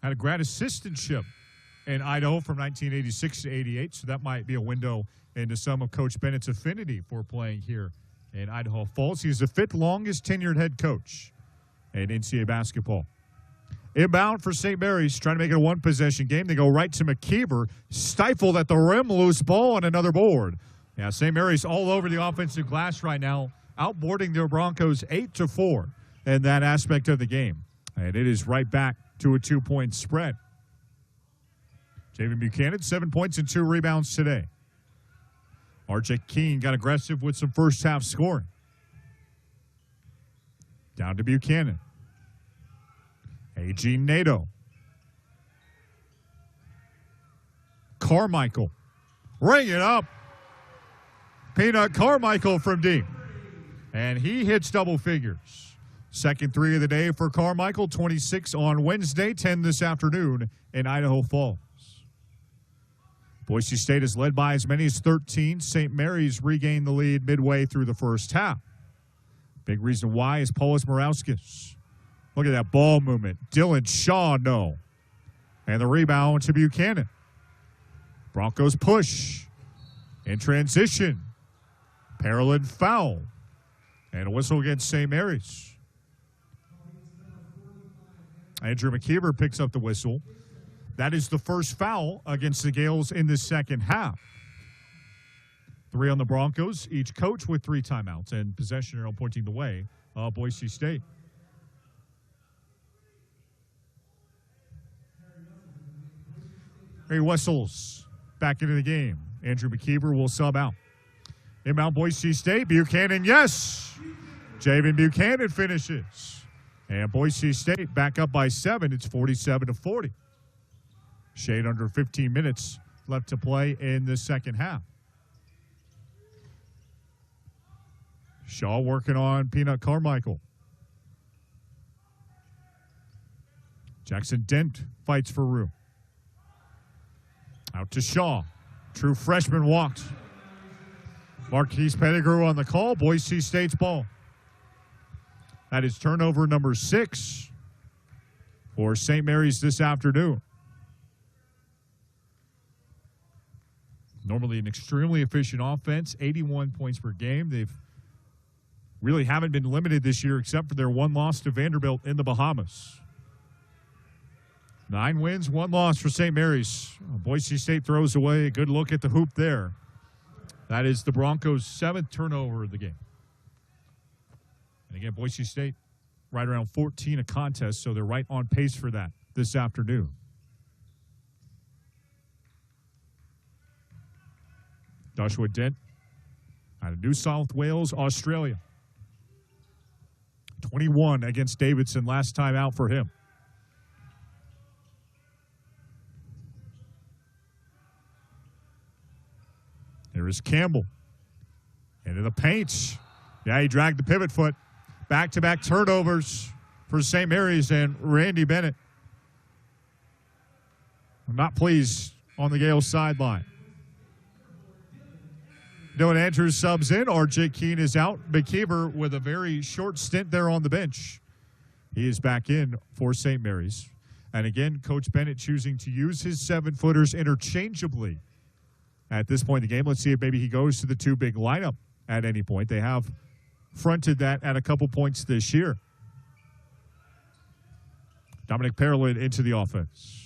Had a grad assistantship in Idaho from 1986 to 88, so that might be a window into some of Coach Bennett's affinity for playing here in Idaho Falls. He's the 5th longest tenured head coach in NCAA basketball. Inbound for St. Mary's, trying to make it a 1-possession game. They go right to McKeever, stifled at the rim, loose ball, and another board. Yeah, St. Mary's all over the offensive glass right now, outboarding their Broncos 8-4 in that aspect of the game. And it is right back to a 2-point spread. Javen Buchanan, 7 points and 2 rebounds today. R.J. Keene got aggressive with some first-half scoring. Down to Buchanan. A.G. Nato. Carmichael Ring it up. Peanut Carmichael from deep. And he hits double figures. Second three of the day for Carmichael, 26 on Wednesday, 10 this afternoon in Idaho Falls. Boise State is led by as many as 13. St. Mary's regained the lead midway through the first half. Big reason why is Paulus Morauskas. Look at that ball movement. Dylan Shaw, no. And the rebound to Buchanan. Broncos push. In transition. Parallel foul. And a whistle against St. Mary's. Andrew McKeever picks up the whistle. That is the first foul against the Gales in the second half. 3 on the Broncos, each coach with 3 timeouts, and possession arrow pointing the way of Boise State. Harry Wessels back into the game. Andrew McKeever will sub out. Inbound Boise State, Buchanan, yes! Javen Buchanan finishes. And Boise State back up by 7. It's 47-40. Shade under 15 minutes left to play in the second half. Shaw working on Peanut Carmichael. Jackson Dent fights for room. Out to Shaw. True freshman walked. Marquise Pettigrew on the call. Boise State's ball. That is turnover number 6 for St. Mary's this afternoon. Normally an extremely efficient offense, 81 points per game. They've really haven't been limited this year except for their 1 loss to Vanderbilt in the Bahamas. 9 wins, 1 loss for St. Mary's. Boise State throws away a good look at the hoop there. That is the Broncos' 7th turnover of the game. And again, Boise State right around 14 a contest, so they're right on pace for that this afternoon. Joshua Dent out of New South Wales, Australia. 21 against Davidson last time out for him. There is Campbell. Into the paint. Yeah, he dragged the pivot foot. Back-to-back turnovers for St. Mary's and Randy Bennett. I'm not pleased on the Gales sideline. Dylan Andrews subs in. RJ Keene is out. McKeever with a very short stint there on the bench. He is back in for St. Mary's. And again, Coach Bennett choosing to use his 7-footers interchangeably at this point in the game. Let's see if maybe he goes to the 2 big lineup at any point. They have fronted that at a couple points this year. Dominic Parolin into the offense.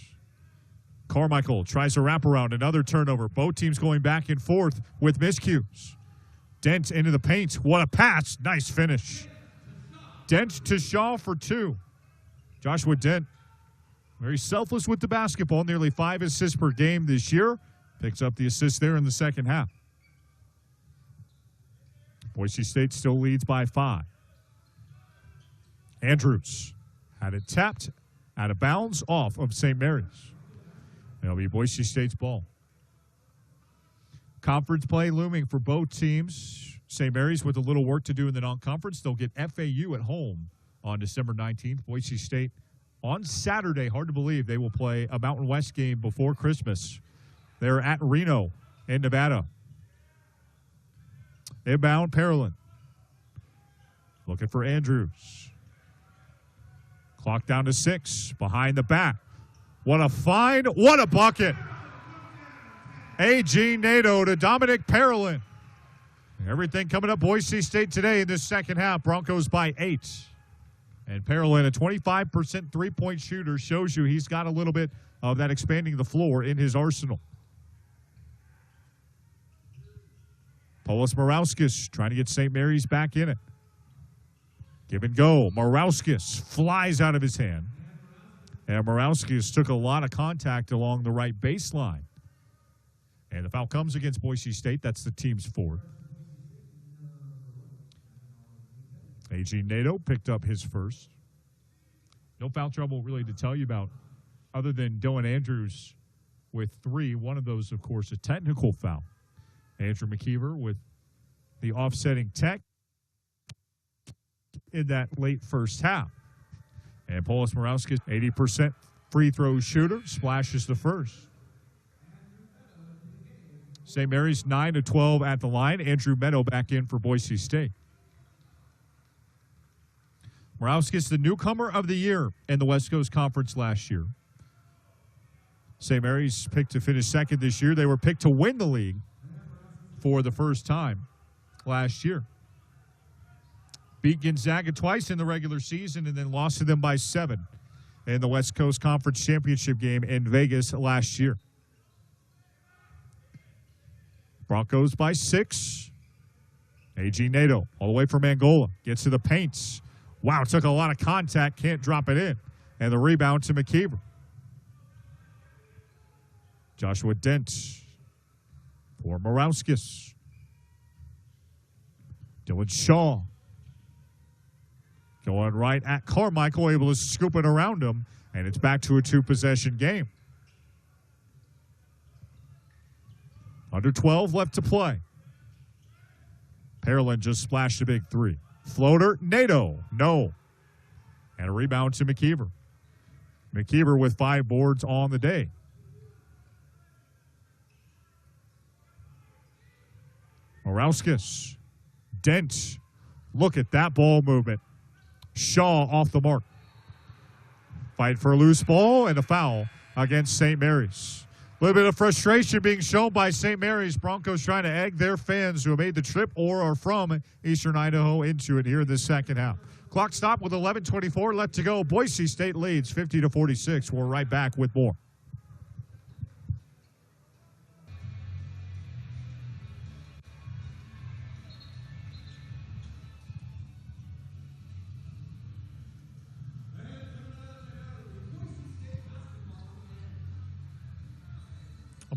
Carmichael tries a wraparound, another turnover. Both teams going back and forth with miscues. Dent into the paint. What a pass. Nice finish. Dent to Shaw for 2. Joshua Dent, very selfless with the basketball. Nearly 5 assists per game this year. Picks up the assist there in the second half. Boise State still leads by 5. Andrews had it tapped out of bounds off of St. Mary's. It'll be Boise State's ball. Conference play looming for both teams. St. Mary's with a little work to do in the non-conference. They'll get FAU at home on December 19th. Boise State on Saturday. Hard to believe they will play a Mountain West game before Christmas. They're at Reno in Nevada. Inbound Parolin. Looking for Andrews. Clock down to 6. Behind the back. What a find. What a bucket. A.G. Nato to Dominic Parolin. Everything coming up Boise State today in this second half. Broncos by 8. And Parolin, a 25% three-point shooter, shows you he's got a little bit of that expanding the floor in his arsenal. Paulus Morauskas trying to get St. Mary's back in it. Give and go. Morauskas flies out of his hand. And Morauskas took a lot of contact along the right baseline. And the foul comes against Boise State. That's the team's 4th. A.G. Nato picked up his first. No foul trouble really to tell you about other than Dylan Andrews with 3. One of those, of course, a technical foul. Andrew McKeever with the offsetting tech in that late first half. And Polis Morawski, 80% free throw shooter, splashes the first. St. Mary's 9 of 12 at the line. Andrew Meadow back in for Boise State. Morawski is the newcomer of the year in the West Coast Conference last year. St. Mary's picked to finish second this year. They were picked to win the league for the first time last year. Beat Gonzaga twice in the regular season and then lost to them by 7 in the West Coast Conference Championship game in Vegas last year. Broncos by 6. A.G. Nato all the way from Angola. Gets to the paints. Wow, took a lot of contact. Can't drop it in. And the rebound to McKeever. Joshua Dent for Morawskis. Dylan Shaw going right at Carmichael, able to scoop it around him, and it's back to a 2-possession game. Under 12 left to play. Pearland just splashed a big 3. Floater, Nato, no. And a rebound to McKeever. McKeever with 5 boards on the day. Morawskis. Dent. Look at that ball movement. Shaw off the mark. Fight for a loose ball and a foul against St. Mary's. A little bit of frustration being shown by St. Mary's. Broncos trying to egg their fans who have made the trip or are from Eastern Idaho into it here in the second half. Clock stop with 11:24 left to go. Boise State leads 50-46. We're right back with more.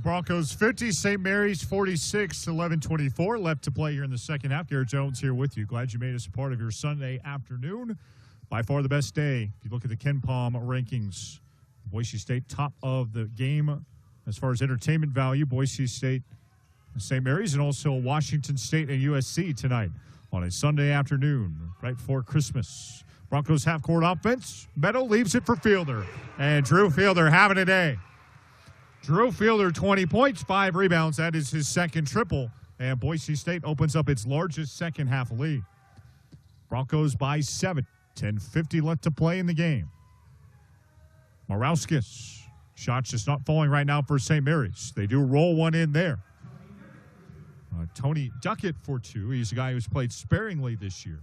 Broncos 50, St. Mary's 46, 11:24 left to play here in the second half. Garrett Jones here with you. Glad you made us a part of your Sunday afternoon. By far the best day. If you look at the KenPom rankings, Boise State top of the game as far as entertainment value. Boise State and St. Mary's, and also Washington State and USC tonight on a Sunday afternoon right before Christmas. Broncos half-court offense. Meadow leaves it for Fielder. And Drew Fielder having a day. Drew Fielder, 20 points, 5 rebounds. That is his second triple. And Boise State opens up its largest second-half lead. Broncos by 7. 10:50 left to play in the game. Morawskis. Shots just not falling right now for St. Mary's. They do roll one in there. Tony Duckett for 2. He's a guy who's played sparingly this year.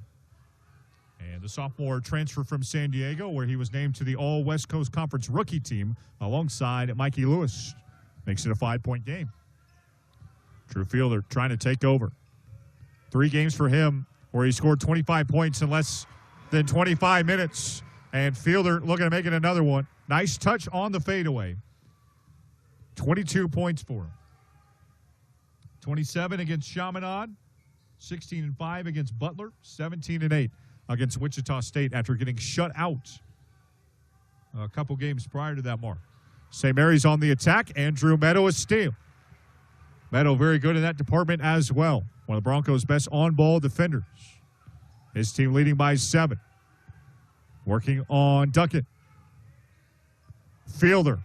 And the sophomore transfer from San Diego, where he was named to the All-West Coast Conference rookie team alongside Mikey Lewis. Makes it a 5-point game. Drew Fielder trying to take over. 3 games for him where he scored 25 points in less than 25 minutes. And Fielder looking to make it another one. Nice touch on the fadeaway. 22 points for him. 27 against Chaminade. 16-5 against Butler. 17-8. Against Wichita State after getting shut out a couple games prior to that mark. St. Mary's on the attack. Andrew Meadow, a steal. Meadow very good in that department as well. One of the Broncos' best on-ball defenders. His team leading by 7. Working on Duckett. Fielder.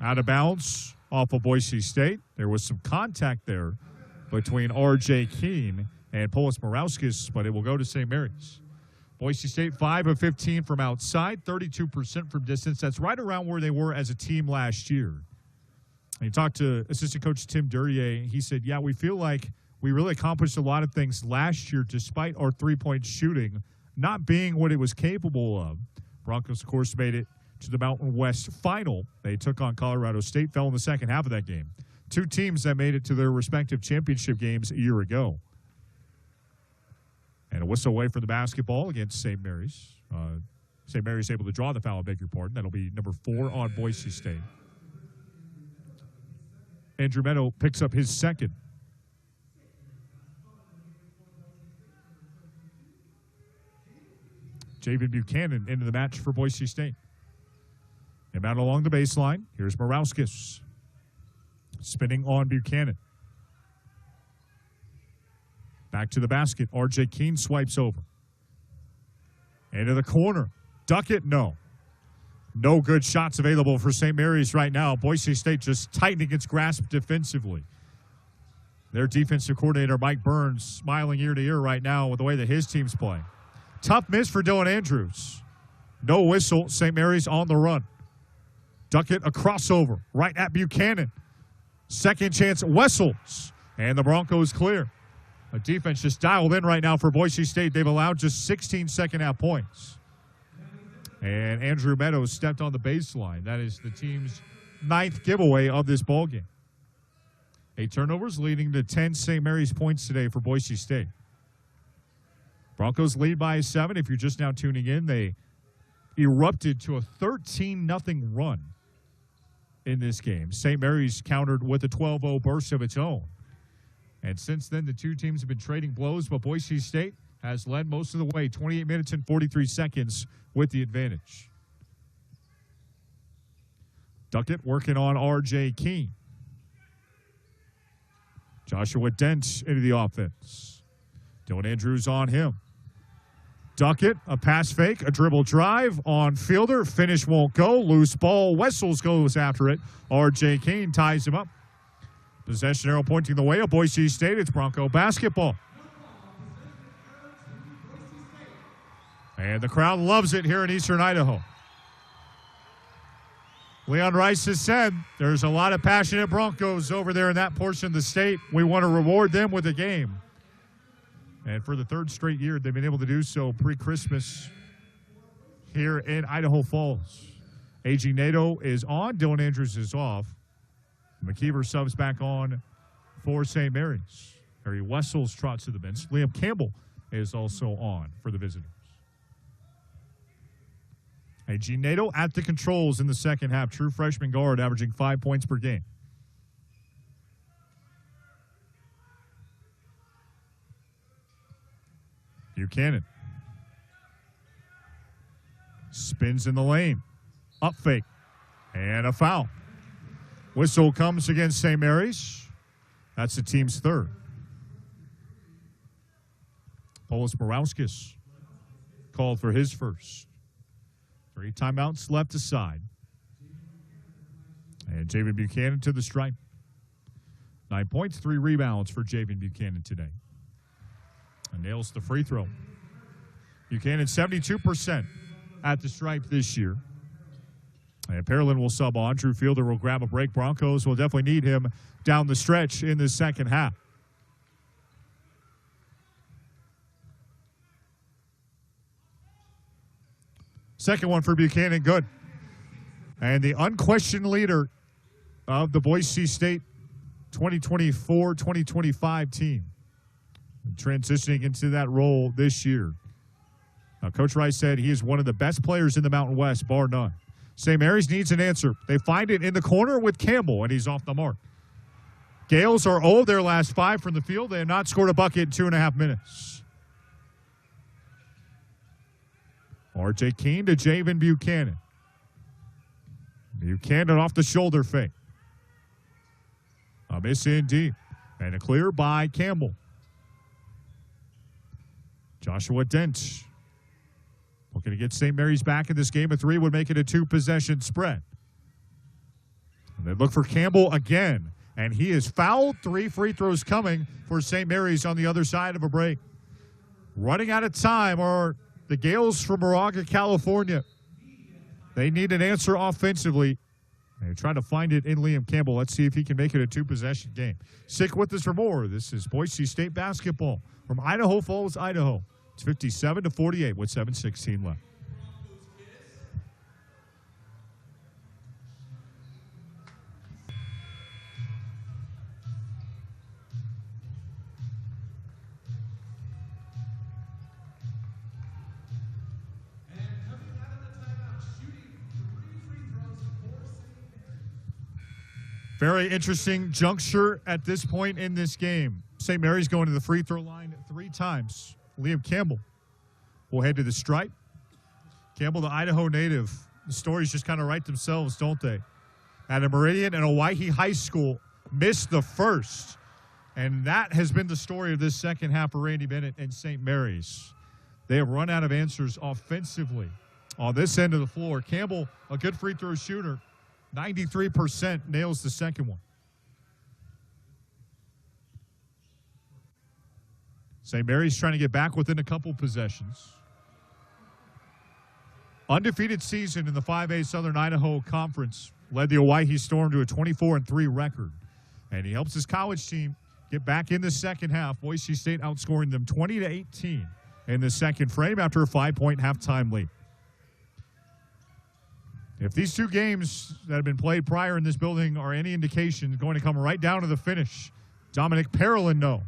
Out of bounds off of Boise State. There was some contact there between R.J. Keene and Polis Morawskis, but it will go to St. Mary's. Boise State 5 of 15 from outside, 32% from distance. That's right around where they were as a team last year. And you talked to assistant coach Tim Duryea. He said, yeah, we feel like we really accomplished a lot of things last year despite our three-point shooting not being what it was capable of. Broncos, of course, made it to the Mountain West final. They took on Colorado State, fell in the second half of that game. 2 teams that made it to their respective championship games a year ago. And a whistle away for the basketball against St. Mary's. St. Mary's able to draw the foul, I beg your pardon. That'll be number 4 on Boise State. Andrew Meadow picks up his second. Javen Buchanan into the match for Boise State. Inbound along the baseline. Here's Morawskis. Spinning on Buchanan. Back to the basket. R.J. Keene swipes over. Into the corner. Duckett, no. No good shots available for St. Mary's right now. Boise State just tightening its grasp defensively. Their defensive coordinator, Mike Burns, smiling ear to ear right now with the way that his team's playing. Tough miss for Dylan Andrews. No whistle. St. Mary's on the run. Duckett, a crossover right at Buchanan. Second chance, Wessels. And the Broncos clear. A defense just dialed in right now for Boise State. They've allowed just 16 second-half points. And Andrew Meadows stepped on the baseline. That is the team's 9th giveaway of this ballgame. 8 turnovers leading to 10 St. Mary's points today for Boise State. Broncos lead by 7. If you're just now tuning in, they erupted to a 13-0 run in this game. St. Mary's countered with a 12-0 burst of its own. And since then, the two teams have been trading blows, but Boise State has led most of the way, 28 minutes and 43 seconds with the advantage. Duckett working on R.J. Keene. Joshua Dent into the offense. Dylan Andrews on him. Duckett, a pass fake, a dribble drive on Fielder. Finish won't go. Loose ball. Wessels goes after it. R.J. Keene ties him up. Possession arrow pointing the way of Boise State. It's Bronco basketball. And the crowd loves it here in Eastern Idaho. Leon Rice has said there's a lot of passionate Broncos over there in that portion of the state. We want to reward them with a game. And for the 3rd straight year, they've been able to do so pre-Christmas here in Idaho Falls. A.G. Nato is on. Dylan Andrews is off. McKeever subs back on for St. Mary's. Harry Wessels trots to the bench. Liam Campbell is also on for the visitors. A.G. Nato at the controls in the second half. True freshman guard averaging 5 points per game. Buchanan. Spins in the lane. Up fake. And a foul. Whistle comes against St. Mary's. That's the team's 3rd. Polis Morawskis called for his first. 3 timeouts left aside. And Javen Buchanan to the stripe. 9 points, 3 rebounds for Javen Buchanan today. And nails the free throw. Buchanan 72% at the stripe this year. And Pearland will sub on. Drew Fielder will grab a break. Broncos will definitely need him down the stretch in the second half. Second one for Buchanan, good. And the unquestioned leader of the Boise State 2024-2025 team, transitioning into that role this year. Now, Coach Rice said he is one of the best players in the Mountain West, bar none. St. Mary's needs an answer. They find it in the corner with Campbell, and he's off the mark. Gales are 0 of their last 5 from the field. They have not scored a bucket in 2.5 minutes. R.J. Keene to Javen Buchanan. Buchanan off the shoulder fake. A miss indeed. And a clear by Campbell. Joshua Dent. Looking to get St. Mary's back in this game. A 3 would make it a 2-possession spread. And they look for Campbell again. And he is fouled. 3 free throws coming for St. Mary's on the other side of a break. Running out of time are the Gales from Moraga, California. They need an answer offensively. They're trying to find it in Liam Campbell. Let's see if he can make it a 2-possession game. Stick with us for more. This is Boise State basketball from Idaho Falls, Idaho. It's 57-48 with 7:16 left. Very interesting juncture at this point in this game. St. Mary's going to the free throw line 3 times. Liam Campbell will head to the stripe. Campbell, the Idaho native, The stories just kind of write themselves, don't they? At a Meridian and Owyhee High School missed the first. And that has been the story of this second half for Randy Bennett and St. Mary's. They have run out of answers offensively on this end of the floor. Campbell, a good free throw shooter, 93% nails the second one. St. Mary's trying to get back within a couple possessions. Undefeated season in the 5A Southern Idaho Conference led the Owyhee Storm to a 24-3 record. And he helps his college team get back in the second half. Boise State outscoring them 20-18 in the second frame after a 5-point halftime lead. If these two games that have been played prior in this building are any indication, going to come right down to the finish. Dominic Parolin, no.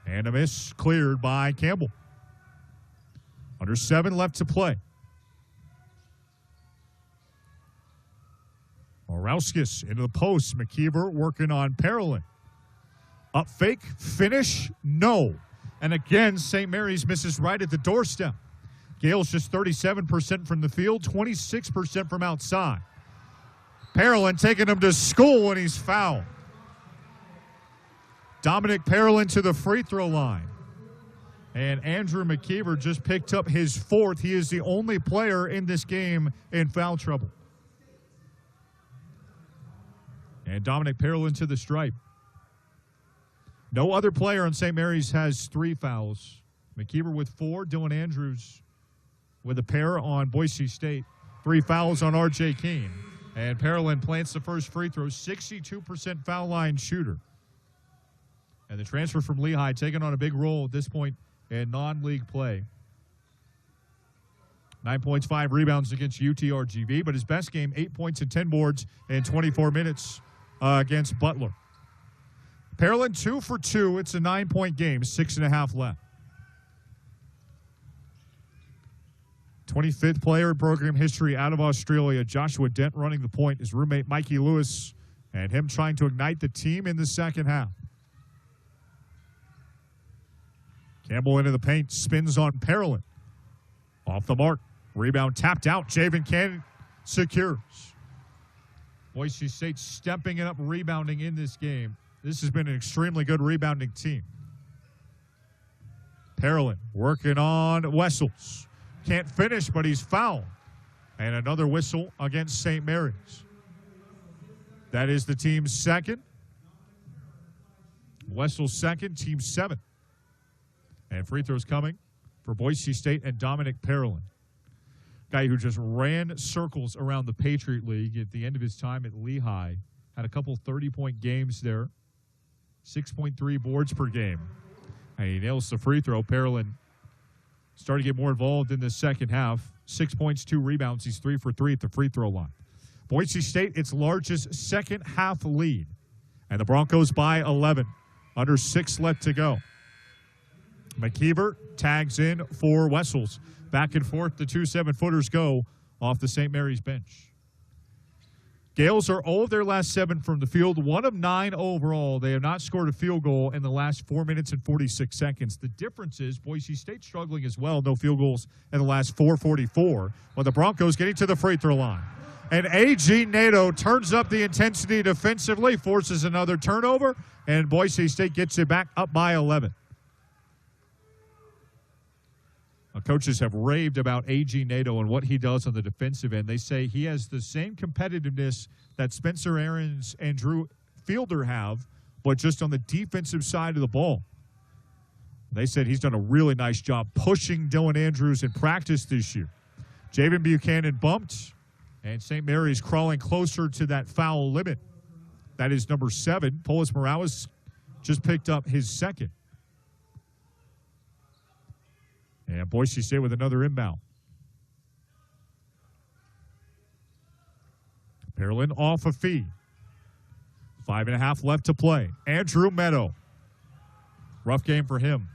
And a miss cleared by Campbell. Under 7 left to play. Orauskis into the post. McKeever working on Parolin. Up fake, finish, no. And again, St. Mary's misses right at the doorstep. Gale's just 37% from the field, 26% from outside. Parolin taking him to school, and he's fouled. Dominic Parolin to the free throw line. And Andrew McKeever just picked up his 4th. He is the only player in this game in foul trouble. And Dominic Parolin to the stripe. No other player on St. Mary's has 3 fouls. McKeever with 4. Dylan Andrews with a pair on Boise State. 3 fouls on R.J. Keene. And Parolin plants the first free throw. 62% foul line shooter. And the transfer from Lehigh taking on a big role at this point in non-league play. 9 points, 5 rebounds against UTRGV. But his best game, 8 points and 10 boards in 24 minutes against Butler. Parolin 2 for 2. It's a 9-point game, 6.5 left. 25th player in program history out of Australia. Joshua Dent running the point. His roommate Mikey Lewis and him trying to ignite the team in the second half. Campbell into the paint, spins on Parolin. Off the mark. Rebound tapped out. Javen Cannon secures. Boise State stepping it up, rebounding in this game. This has been an extremely good rebounding team. Parolin working on Wessels. Can't finish, but he's fouled. And another whistle against St. Mary's. That is the team's second. Wessels second, team 7. And free throws coming for Boise State and Dominic Parolin. Guy who just ran circles around the Patriot League at the end of his time at Lehigh. Had a couple 30-point games there. 6.3 boards per game. And he nails the free throw. Parolin started to get more involved in the second half. 6 points, 2 rebounds. He's 3 for 3 at the free throw line. Boise State, its largest second half lead. And the Broncos by 11. Under 6 left to go. McKeever tags in for Wessels. Back and forth, the 2 7-footers go off the St. Mary's bench. Gales are 0 of their last 7 from the field, 1 of 9 overall. They have not scored a field goal in the last 4 minutes and 46 seconds. The difference is Boise State struggling as well. No field goals in the last 4:44. But the Broncos getting to the free throw line. And A.G. Nato turns up the intensity defensively, forces another turnover, and Boise State gets it back up by 11. Coaches have raved about A.G. Nato and what he does on the defensive end. They say he has the same competitiveness that Spencer Aarons and Drew Fielder have, but just on the defensive side of the ball. They said he's done a really nice job pushing Dylan Andrews in practice this year. Javen Buchanan bumped, and St. Mary's crawling closer to that foul limit. That is number 7. Polis Morales just picked up his 2nd. And Boise State with another inbound. Parolin off a feed. 5.5 left to play. Andrew Meadow. Rough game for him.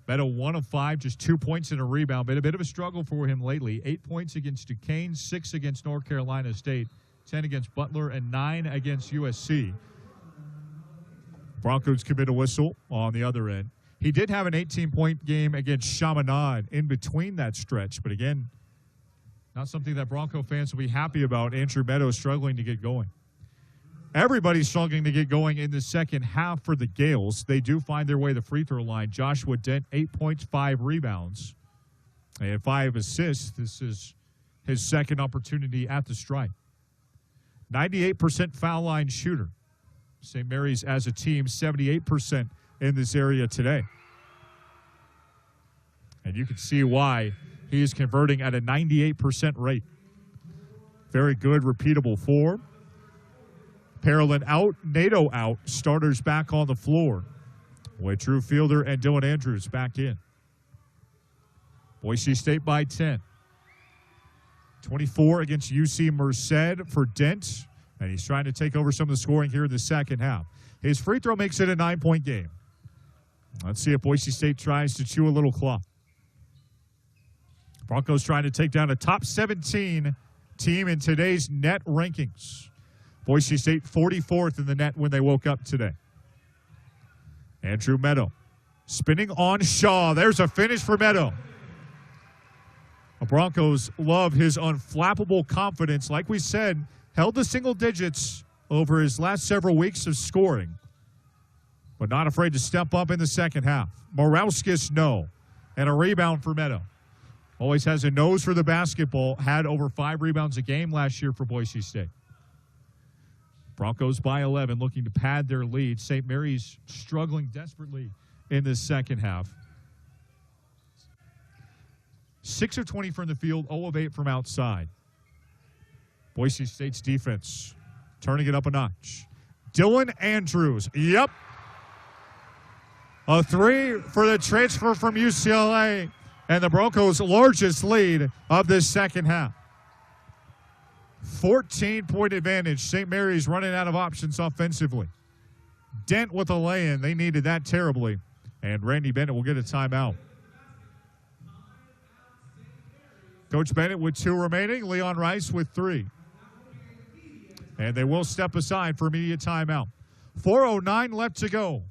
Meadow 1 of 5, just 2 points and a rebound. Been a bit of a struggle for him lately. 8 points against Duquesne, 6 against North Carolina State, 10 against Butler, and 9 against USC. Broncos commit a whistle on the other end. He did have an 18-point game against Chaminade in between that stretch, but again, Not something that Bronco fans will be happy about. Andrew Meadows struggling to get going. Everybody's struggling to get going in the second half for the Gales. They do find their way to the free throw line. Joshua Dent, 8 points, 5 rebounds, and 5 assists. This is his second opportunity at the stripe. 98% foul line shooter. St. Mary's as a team, 78% in this area today. And you can see why he is converting at a 98% rate. Very good, repeatable form. Parolin out, Nato out. Starters back on the floor with Drew Fielder and Dylan Andrews back in. Boise State by 10. 24 against UC Merced for Dent. And he's trying to take over some of the scoring here in the second half. His free throw makes it a 9-point game. Let's see if Boise State tries to chew a little clock. Broncos trying to take down a top 17 team in today's net rankings. Boise State 44th in the net when they woke up today. Andrew Meadow spinning on Shaw. There's a finish for Meadow. The Broncos love his unflappable confidence. Like we said, held the single digits over his last several weeks of scoring, but not afraid to step up in the second half. Morauskas, no. And a rebound for Meadow. Always has a nose for the basketball. Had over 5 rebounds a game last year for Boise State. Broncos by 11, looking to pad their lead. St. Mary's struggling desperately in this second half. 6 of 20 from the field, 0 of 8 from outside. Boise State's defense turning it up a notch. Dylan Andrews, yep. A 3 for the transfer from UCLA, and the Broncos' largest lead of this second half. 14-point advantage. St. Mary's running out of options offensively. Dent with a lay-in. They needed that terribly. And Randy Bennett will get a timeout. Coach Bennett with 2 remaining. Leon Rice with 3. And they will step aside for immediate timeout. 4:09 left to go.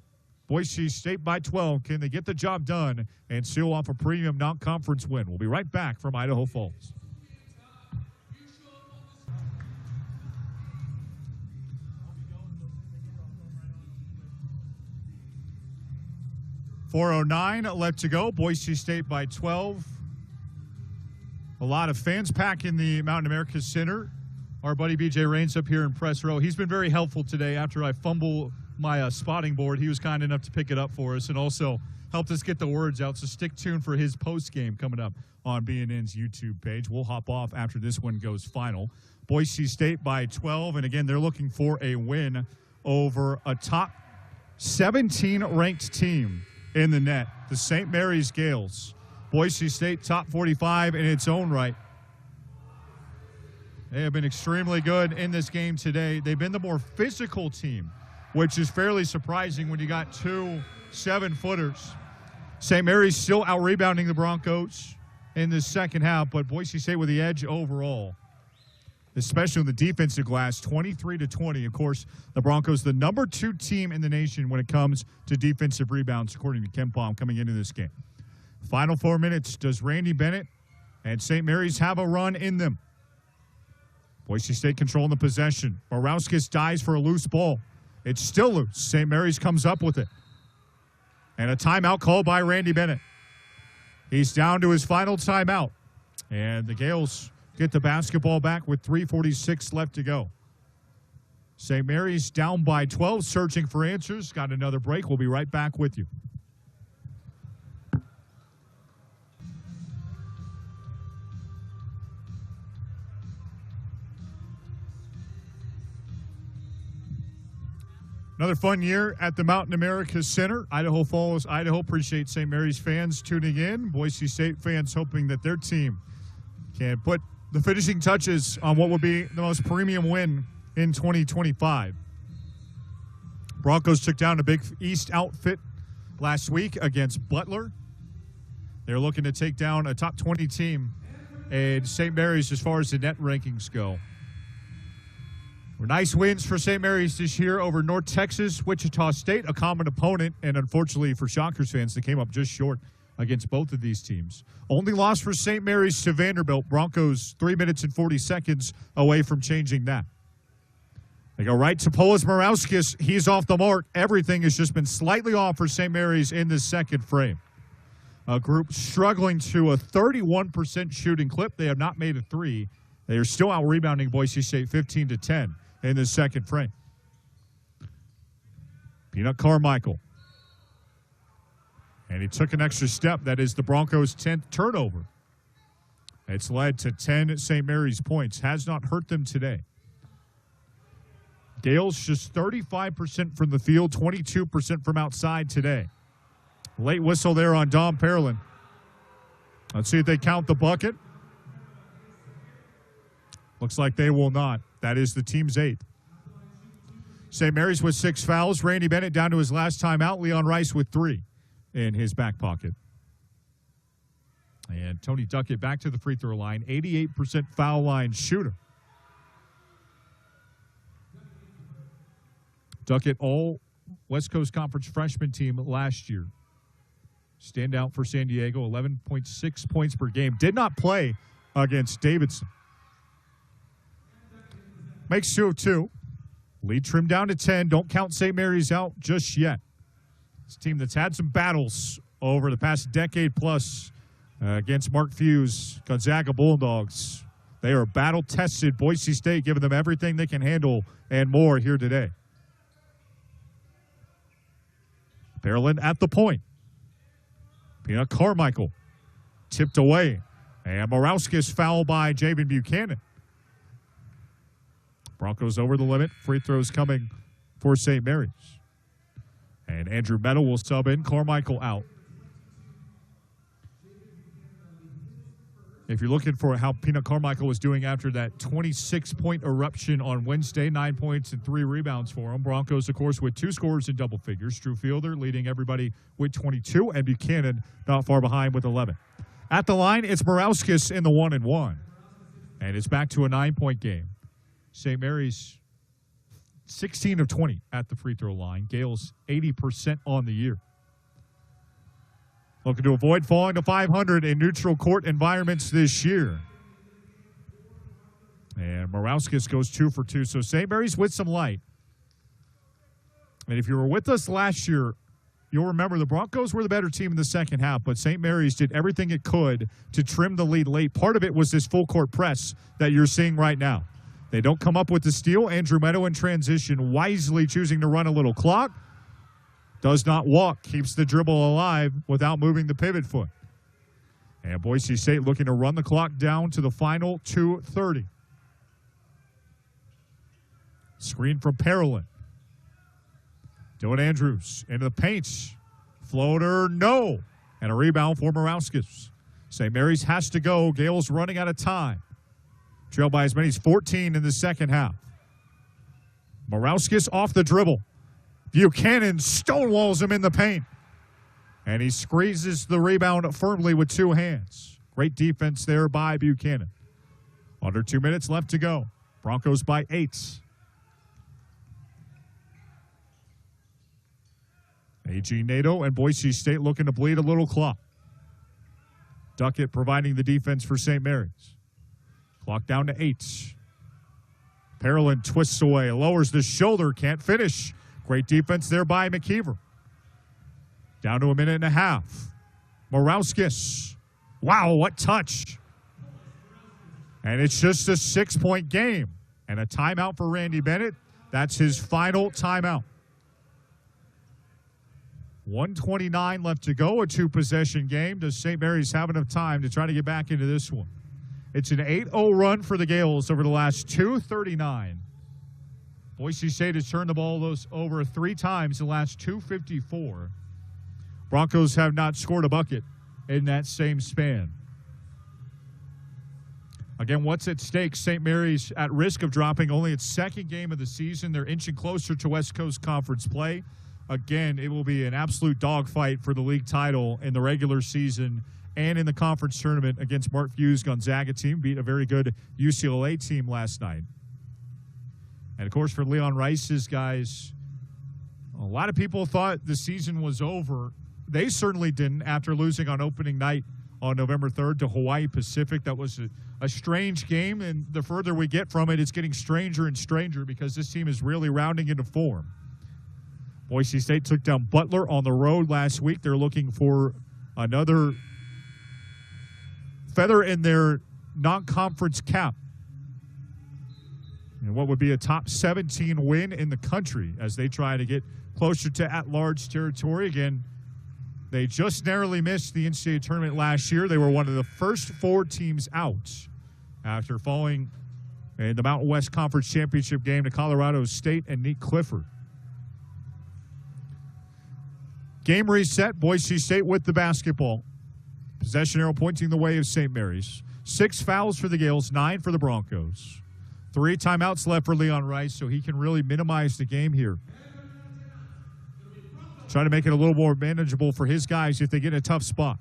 Boise State by 12. Can they get the job done and seal off a premium non-conference win? We'll be right back from Idaho Falls. .409 left to go. Boise State by 12. A lot of fans packing the Mountain America Center. Our buddy BJ Rains up here in press row. He's been very helpful today. After I fumble my spotting board, he was kind enough to pick it up for us and also helped us get the words out. So stick tuned for his post game coming up on BNN's YouTube page. We'll hop off after this one goes final. Boise State by 12, and again, they're looking for a win over a top 17 ranked team in the net, the St. Mary's Gales. Boise State top 45 in its own right. They have been extremely good in this game today. They've been the more physical team, which is fairly surprising when you got 2 7-footers. St. Mary's still out-rebounding the Broncos in the second half, but Boise State with the edge overall, especially in the defensive glass, 23-20. Of course, the Broncos, the number 2 team in the nation when it comes to defensive rebounds, according to KenPom, coming into this game. Final 4 minutes. Does Randy Bennett and St. Mary's have a run in them? Boise State controlling the possession. Morauskas dives for a loose ball. It's still loose. St. Mary's comes up with it. And a timeout called by Randy Bennett. He's down to his final timeout. And the Gales get the basketball back with 3:46 left to go. St. Mary's down by 12, searching for answers. Got another break. We'll be right back with you. Another fun year at the Mountain America Center. Idaho Falls, Idaho. Appreciate St. Mary's fans tuning in. Boise State fans hoping that their team can put the finishing touches on what will be the most premium win in 2025. Broncos took down a Big East outfit last week against Butler. They're looking to take down a top 20 team in St. Mary's as far as the net rankings go. Nice wins for St. Mary's this year over North Texas, Wichita State, a common opponent, and unfortunately for Shockers fans, they came up just short against both of these teams. Only loss for St. Mary's to Vanderbilt. Broncos 3 minutes and 40 seconds away from changing that. They go right to Polis Morauskas. He's off the mark. Everything has just been slightly off for St. Mary's in this second frame. A group struggling to a 31% shooting clip. They have not made a three. They are still out-rebounding Boise State 15-10 in the second frame. Peanut Carmichael. And he took an extra step. That is the Broncos' 10th turnover. It's led to 10 St. Mary's points. Has not hurt them today. Gales just 35% from the field, 22% from outside today. Late whistle there on Dom Parolin. Let's see if they count the bucket. Looks like they will not. That is the team's 8th. St. Mary's with 6 fouls. Randy Bennett down to his last timeout. Leon Rice with 3 in his back pocket. And Tony Duckett back to the free throw line. 88% foul line shooter. Duckett, all West Coast Conference freshman team last year. Stand out for San Diego, 11.6 points per game. Did not play against Davidson. Makes 2 of 2. Lead trimmed down to 10. Don't count St. Mary's out just yet. It's a team that's had some battles over the past decade plus against Mark Few's Gonzaga Bulldogs. They are battle-tested. Boise State giving them everything they can handle and more here today. Parolin at the point. Peanut Carmichael tipped away. And Morauskas fouled by Javen Buchanan. Broncos over the limit. Free throws coming for St. Mary's. And Andrew Meadow will sub in. Carmichael out. If you're looking for how Peanut Carmichael was doing after that 26-point eruption on Wednesday, 9 points and 3 rebounds for him. Broncos, of course, with 2 scorers in double figures. Drew Fielder leading everybody with 22, and Buchanan not far behind with 11. At the line, it's Morauskas in the 1-and-1. And it's back to a 9-point game. St. Mary's 16 of 20 at the free throw line. Gales 80% on the year. Looking to avoid falling to 500 in neutral court environments this year. And Morauskas goes 2 for 2. So St. Mary's with some light. And if you were with us last year, you'll remember the Broncos were the better team in the second half, but St. Mary's did everything it could to trim the lead late. Part of it was this full court press that you're seeing right now. They don't come up with the steal. Andrew Meadow in transition, wisely choosing to run a little clock. Does not walk, keeps the dribble alive without moving the pivot foot. And Boise State looking to run the clock down to the final 2:30. Screen from Parolin. Dylan Andrews into the paint. Floater, no. And a rebound for Morauskas. St. Mary's has to go. Gales running out of time. Trailed by as many as 14 in the second half. Morauskas off the dribble. Buchanan stonewalls him in the paint. And he squeezes the rebound firmly with 2 hands. Great defense there by Buchanan. Under 2 minutes left to go. Broncos by 8. A.G. Nato and Boise State looking to bleed a little clock. Duckett providing the defense for St. Mary's. Clock down to 8. Parolin twists away, lowers the shoulder, can't finish. Great defense there by McKeever. Down to a minute and a half. Morauskas. Wow, what touch. And it's just a 6-point game. And a timeout for Randy Bennett. That's his final timeout. 1:29 left to go, a 2-possession game. Does St. Mary's have enough time to try to get back into this one? It's an 8-0 run for the Gales over the last 2:39. Boise State has turned the ball over 3 times in the last 2:54. Broncos have not scored a bucket in that same span. Again, what's at stake? St. Mary's at risk of dropping only its 2nd game of the season. They're inching closer to West Coast Conference play. Again, it will be an absolute dogfight for the league title in the regular season and in the conference tournament against Mark Few's Gonzaga team. Beat a very good UCLA team last night. And, of course, for Leon Rice's guys, a lot of people thought the season was over They certainly didn't after losing on opening night on November 3rd to Hawaii Pacific. That was a strange game, and the further we get from it, it's getting stranger and stranger because this team is really rounding into form. Boise State took down Butler on the road last week. They're looking for another feather in their non-conference cap, and what would be a top 17 win in the country as they try to get closer to at-large territory. Again, they just narrowly missed the NCAA tournament last year. They were one of the first 4 teams out after falling in the Mountain West Conference Championship game to Colorado State and Nick Clifford. Game reset, Boise State with the basketball. Possession arrow pointing the way of St. Mary's. 6 fouls for the Gales, 9 for the Broncos. 3 timeouts left for Leon Rice, so he can really minimize the game here. Try to make it a little more manageable for his guys if they get in a tough spot.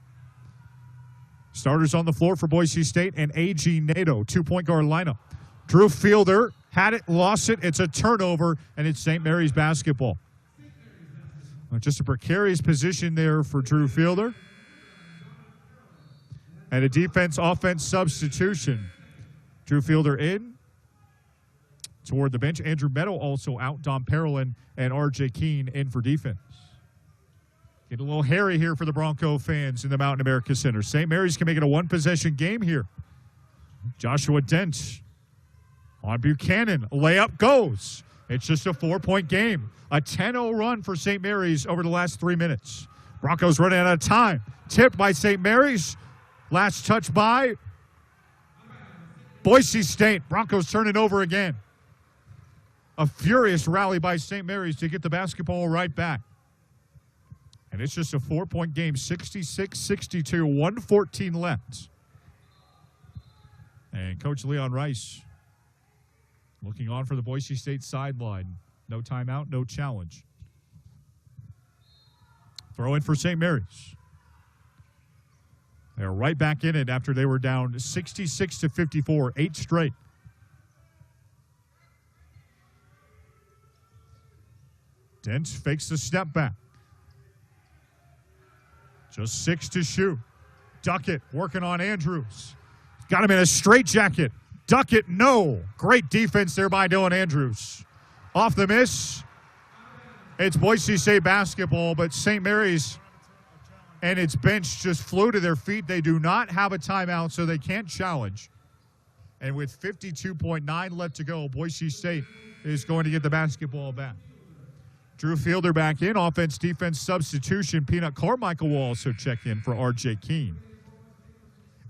Starters on the floor for Boise State and A.G. Nato, 2-point guard lineup. Drew Fielder had it, lost it. It's a turnover, and it's St. Mary's basketball. Just a precarious position there for Drew Fielder. And a defense-offense substitution. Drew Fielder in. Toward the bench, Andrew Meadow also out. Don Parolin and R.J. Keene in for defense. Getting a little hairy here for the Bronco fans in the Mountain America Center. St. Mary's can make it a 1-possession game here. Joshua Dent on Buchanan. Layup goes. It's just a 4-point game. A 10-0 run for St. Mary's over the last 3 minutes. Broncos running out of time. Tipped by St. Mary's. Last touch by Boise State. Broncos turn it over again. A furious rally by St. Mary's to get the basketball right back. And it's just a 4-point game, 66-62, 1:14 left. And Coach Leon Rice looking on for the Boise State sideline. No timeout, no challenge. Throw in for St. Mary's. They're right back in it after they were down 66-54, 8 straight. Dent fakes the step back. Just 6 to shoot. Duckett working on Andrews. Got him in a straitjacket. Duckett, no. Great defense there by Dylan Andrews. Off the miss. It's Boise State basketball, but St. Mary's and its bench just flew to their feet. They do not have a timeout, so they can't challenge. And with 52.9 left to go, Boise State is going to get the basketball back. Drew Fielder back in. Offense-defense substitution. Peanut Carmichael will also check in for R.J. Keene.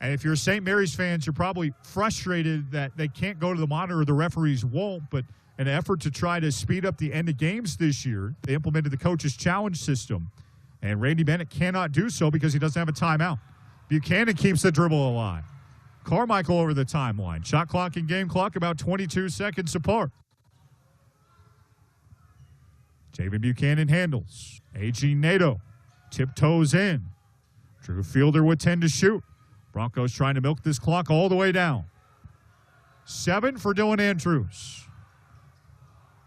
And if you're St. Mary's fans, you're probably frustrated that they can't go to the monitor. The referees won't, but in an effort to try to speed up the end of games this year, they implemented the coach's challenge system. And Randy Bennett cannot do so because he doesn't have a timeout. Buchanan keeps the dribble alive. Carmichael over the timeline. Shot clock and game clock about 22 seconds apart. Javen Buchanan handles. A.G. Nato tiptoes in. Drew Fielder with 10 to shoot. Broncos trying to milk this clock all the way down. 7 for Dylan Andrews.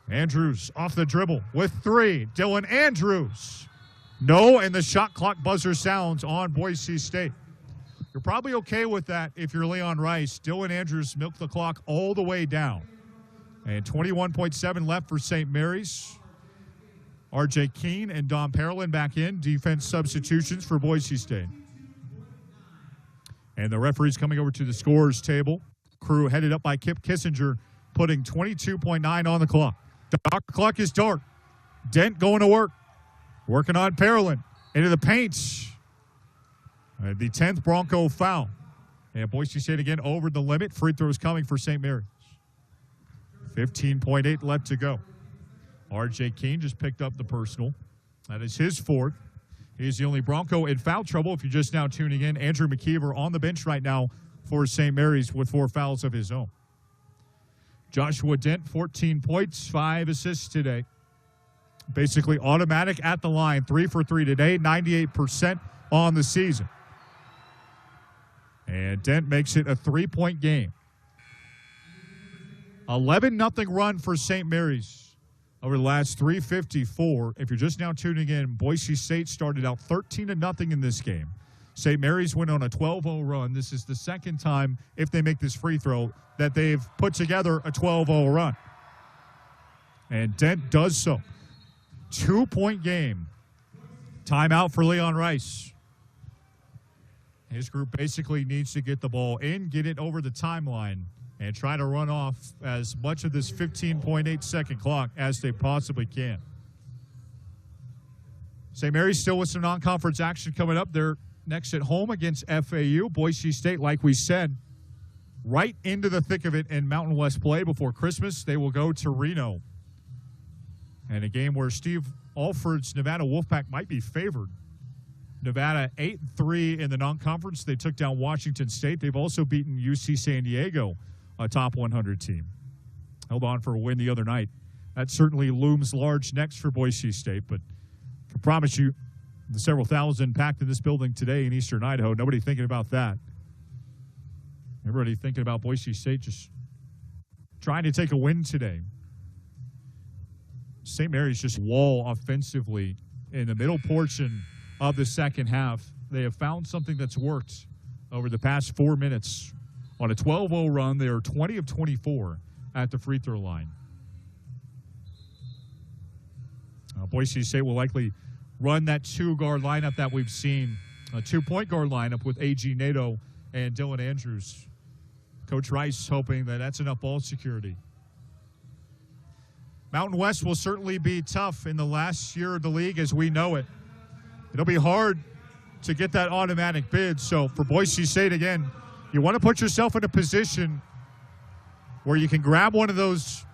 Andrews off the dribble with 3. Dylan Andrews. No, and the shot clock buzzer sounds on Boise State. You're probably okay with that if you're Leon Rice. Dylan Andrews milked the clock all the way down. And 21.7 left for St. Mary's. R.J. Keene and Don Parolin back in. Defense substitutions for Boise State. And the referees coming over to the scorers table. Crew headed up by Kip Kissinger, putting 22.9 on the clock. The clock is dark. Dent going to work. Working on Parolin. Into the paint. The 10th Bronco foul. And Boise State again over the limit. Free throws coming for St. Mary's. 15.8 left to go. R.J. Keene just picked up the personal. That is his 4th. He's the only Bronco in foul trouble. If you're just now tuning in, Andrew McKeever on the bench right now for St. Mary's with 4 fouls of his own. Joshua Dent, 14 points, 5 assists today. Basically automatic at the line, 3 for 3 today, 98% on the season. And Dent makes it a 3-point game. 11-0 run for St. Mary's. over the last 354. If you're just now tuning in, Boise State started out 13-0 in this game. St. Mary's went on a 12-0 run. This is the second time, if they make this free throw, that they've put together a 12-0 run. And Dent does so. 2-point game. Timeout for Leon Rice. His group basically needs to get the ball in, get it over the timeline, and try to run off as much of this 15.8-second clock as they possibly can. St. Mary's still with some non-conference action coming up. They're next at home against FAU. Boise State, like we said, right into the thick of it in Mountain West play before Christmas. They will go to Reno. And a game where Steve Alford's Nevada Wolfpack might be favored. Nevada 8-3 in the non-conference. They took down Washington State. They've also beaten UC San Diego, a top 100 team. Held on for a win the other night. That certainly looms large next for Boise State, but I can promise you the several thousand packed in this building today in eastern Idaho, nobody thinking about that. Everybody thinking about Boise State just trying to take a win today. St. Mary's just wall offensively in the middle portion of the second half. They have found something that's worked over the past 4 minutes. On a 12-0 run, they are 20 of 24 at the free throw line. Boise State will likely run that two-guard lineup that we've seen, a two-point guard lineup with A.G. Nato and Dylan Andrews. Coach Rice hoping that that's enough ball security. Mountain West will certainly be tough in the last year of the league as we know it. It'll be hard to get that automatic bid. So for Boise State, again, you want to put yourself in a position where you can grab one of those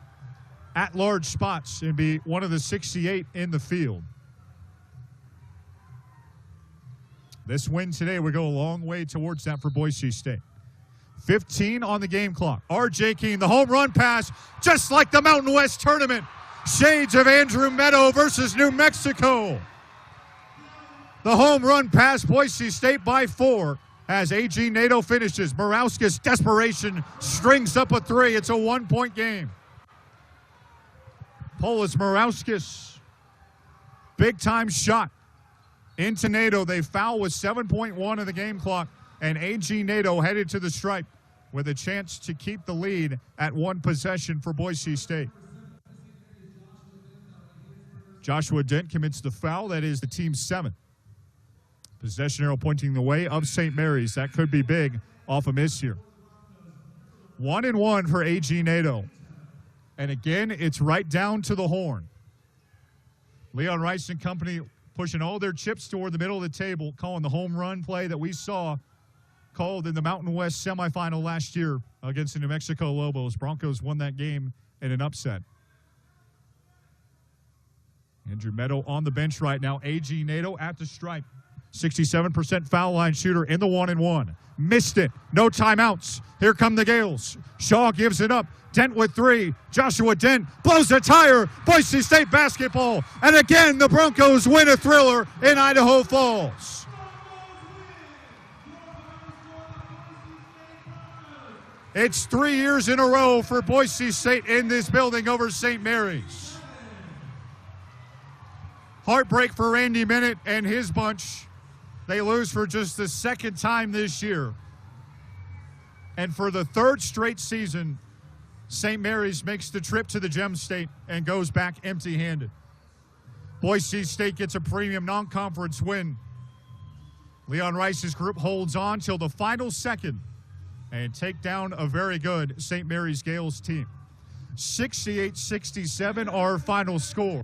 at-large spots and be one of the 68 in the field. This win today would go a long way towards that for Boise State. 15 on the game clock. R.J. Keene, the home run pass, just like the Mountain West tournament. Shades of Andrew Meadow versus New Mexico. The home run pass, Boise State by 4 as A.G. Nato finishes. Morauskas, desperation, strings up a 3. It's a 1-point game. Polis Morauskas, big-time shot into Nato. They foul with 7.1 of the game clock, and A.G. Nato headed to the stripe with a chance to keep the lead at 1 possession for Boise State. Joshua Dent commits the foul. That is the team's 7th. Possession arrow pointing the way of St. Mary's. That could be big off a miss here. 1-1 for A.G. Nato. And again, it's right down to the horn. Leon Rice and company pushing all their chips toward the middle of the table, calling the home run play that we saw called in the Mountain West semifinal last year against the New Mexico Lobos. Broncos won that game in an upset. Andrew Meadow on the bench right now. A.G. Nato at the stripe. 67% foul line shooter in the 1-1. Missed it. No timeouts. Here come the Gales. Shaw gives it up. Dent with 3. Joshua Dent blows a tire. Boise State basketball. And again, the Broncos win a thriller in Idaho Falls. It's 3 years in a row for Boise State in this building over St. Mary's. Heartbreak for Randy Minute and his bunch. They lose for just the 2nd time this year. And for the 3rd straight season, St. Mary's makes the trip to the Gem State and goes back empty-handed. Boise State gets a premium non-conference win. Leon Rice's group holds on till the final second and take down a very good St. Mary's Gales team. 68-67 our final score.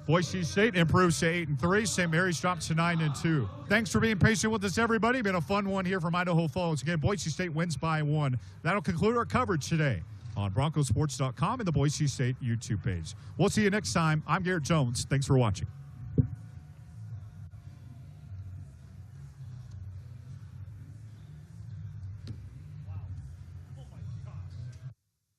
Boise State improves to 8-3. St. Mary's drops to 9-2. Thanks for being patient with us, everybody. Been a fun one here from Idaho Falls. Again, Boise State wins by 1. That'll conclude our coverage today on Broncosports.com and the Boise State YouTube page. We'll see you next time. I'm Garrett Jones. Thanks for watching.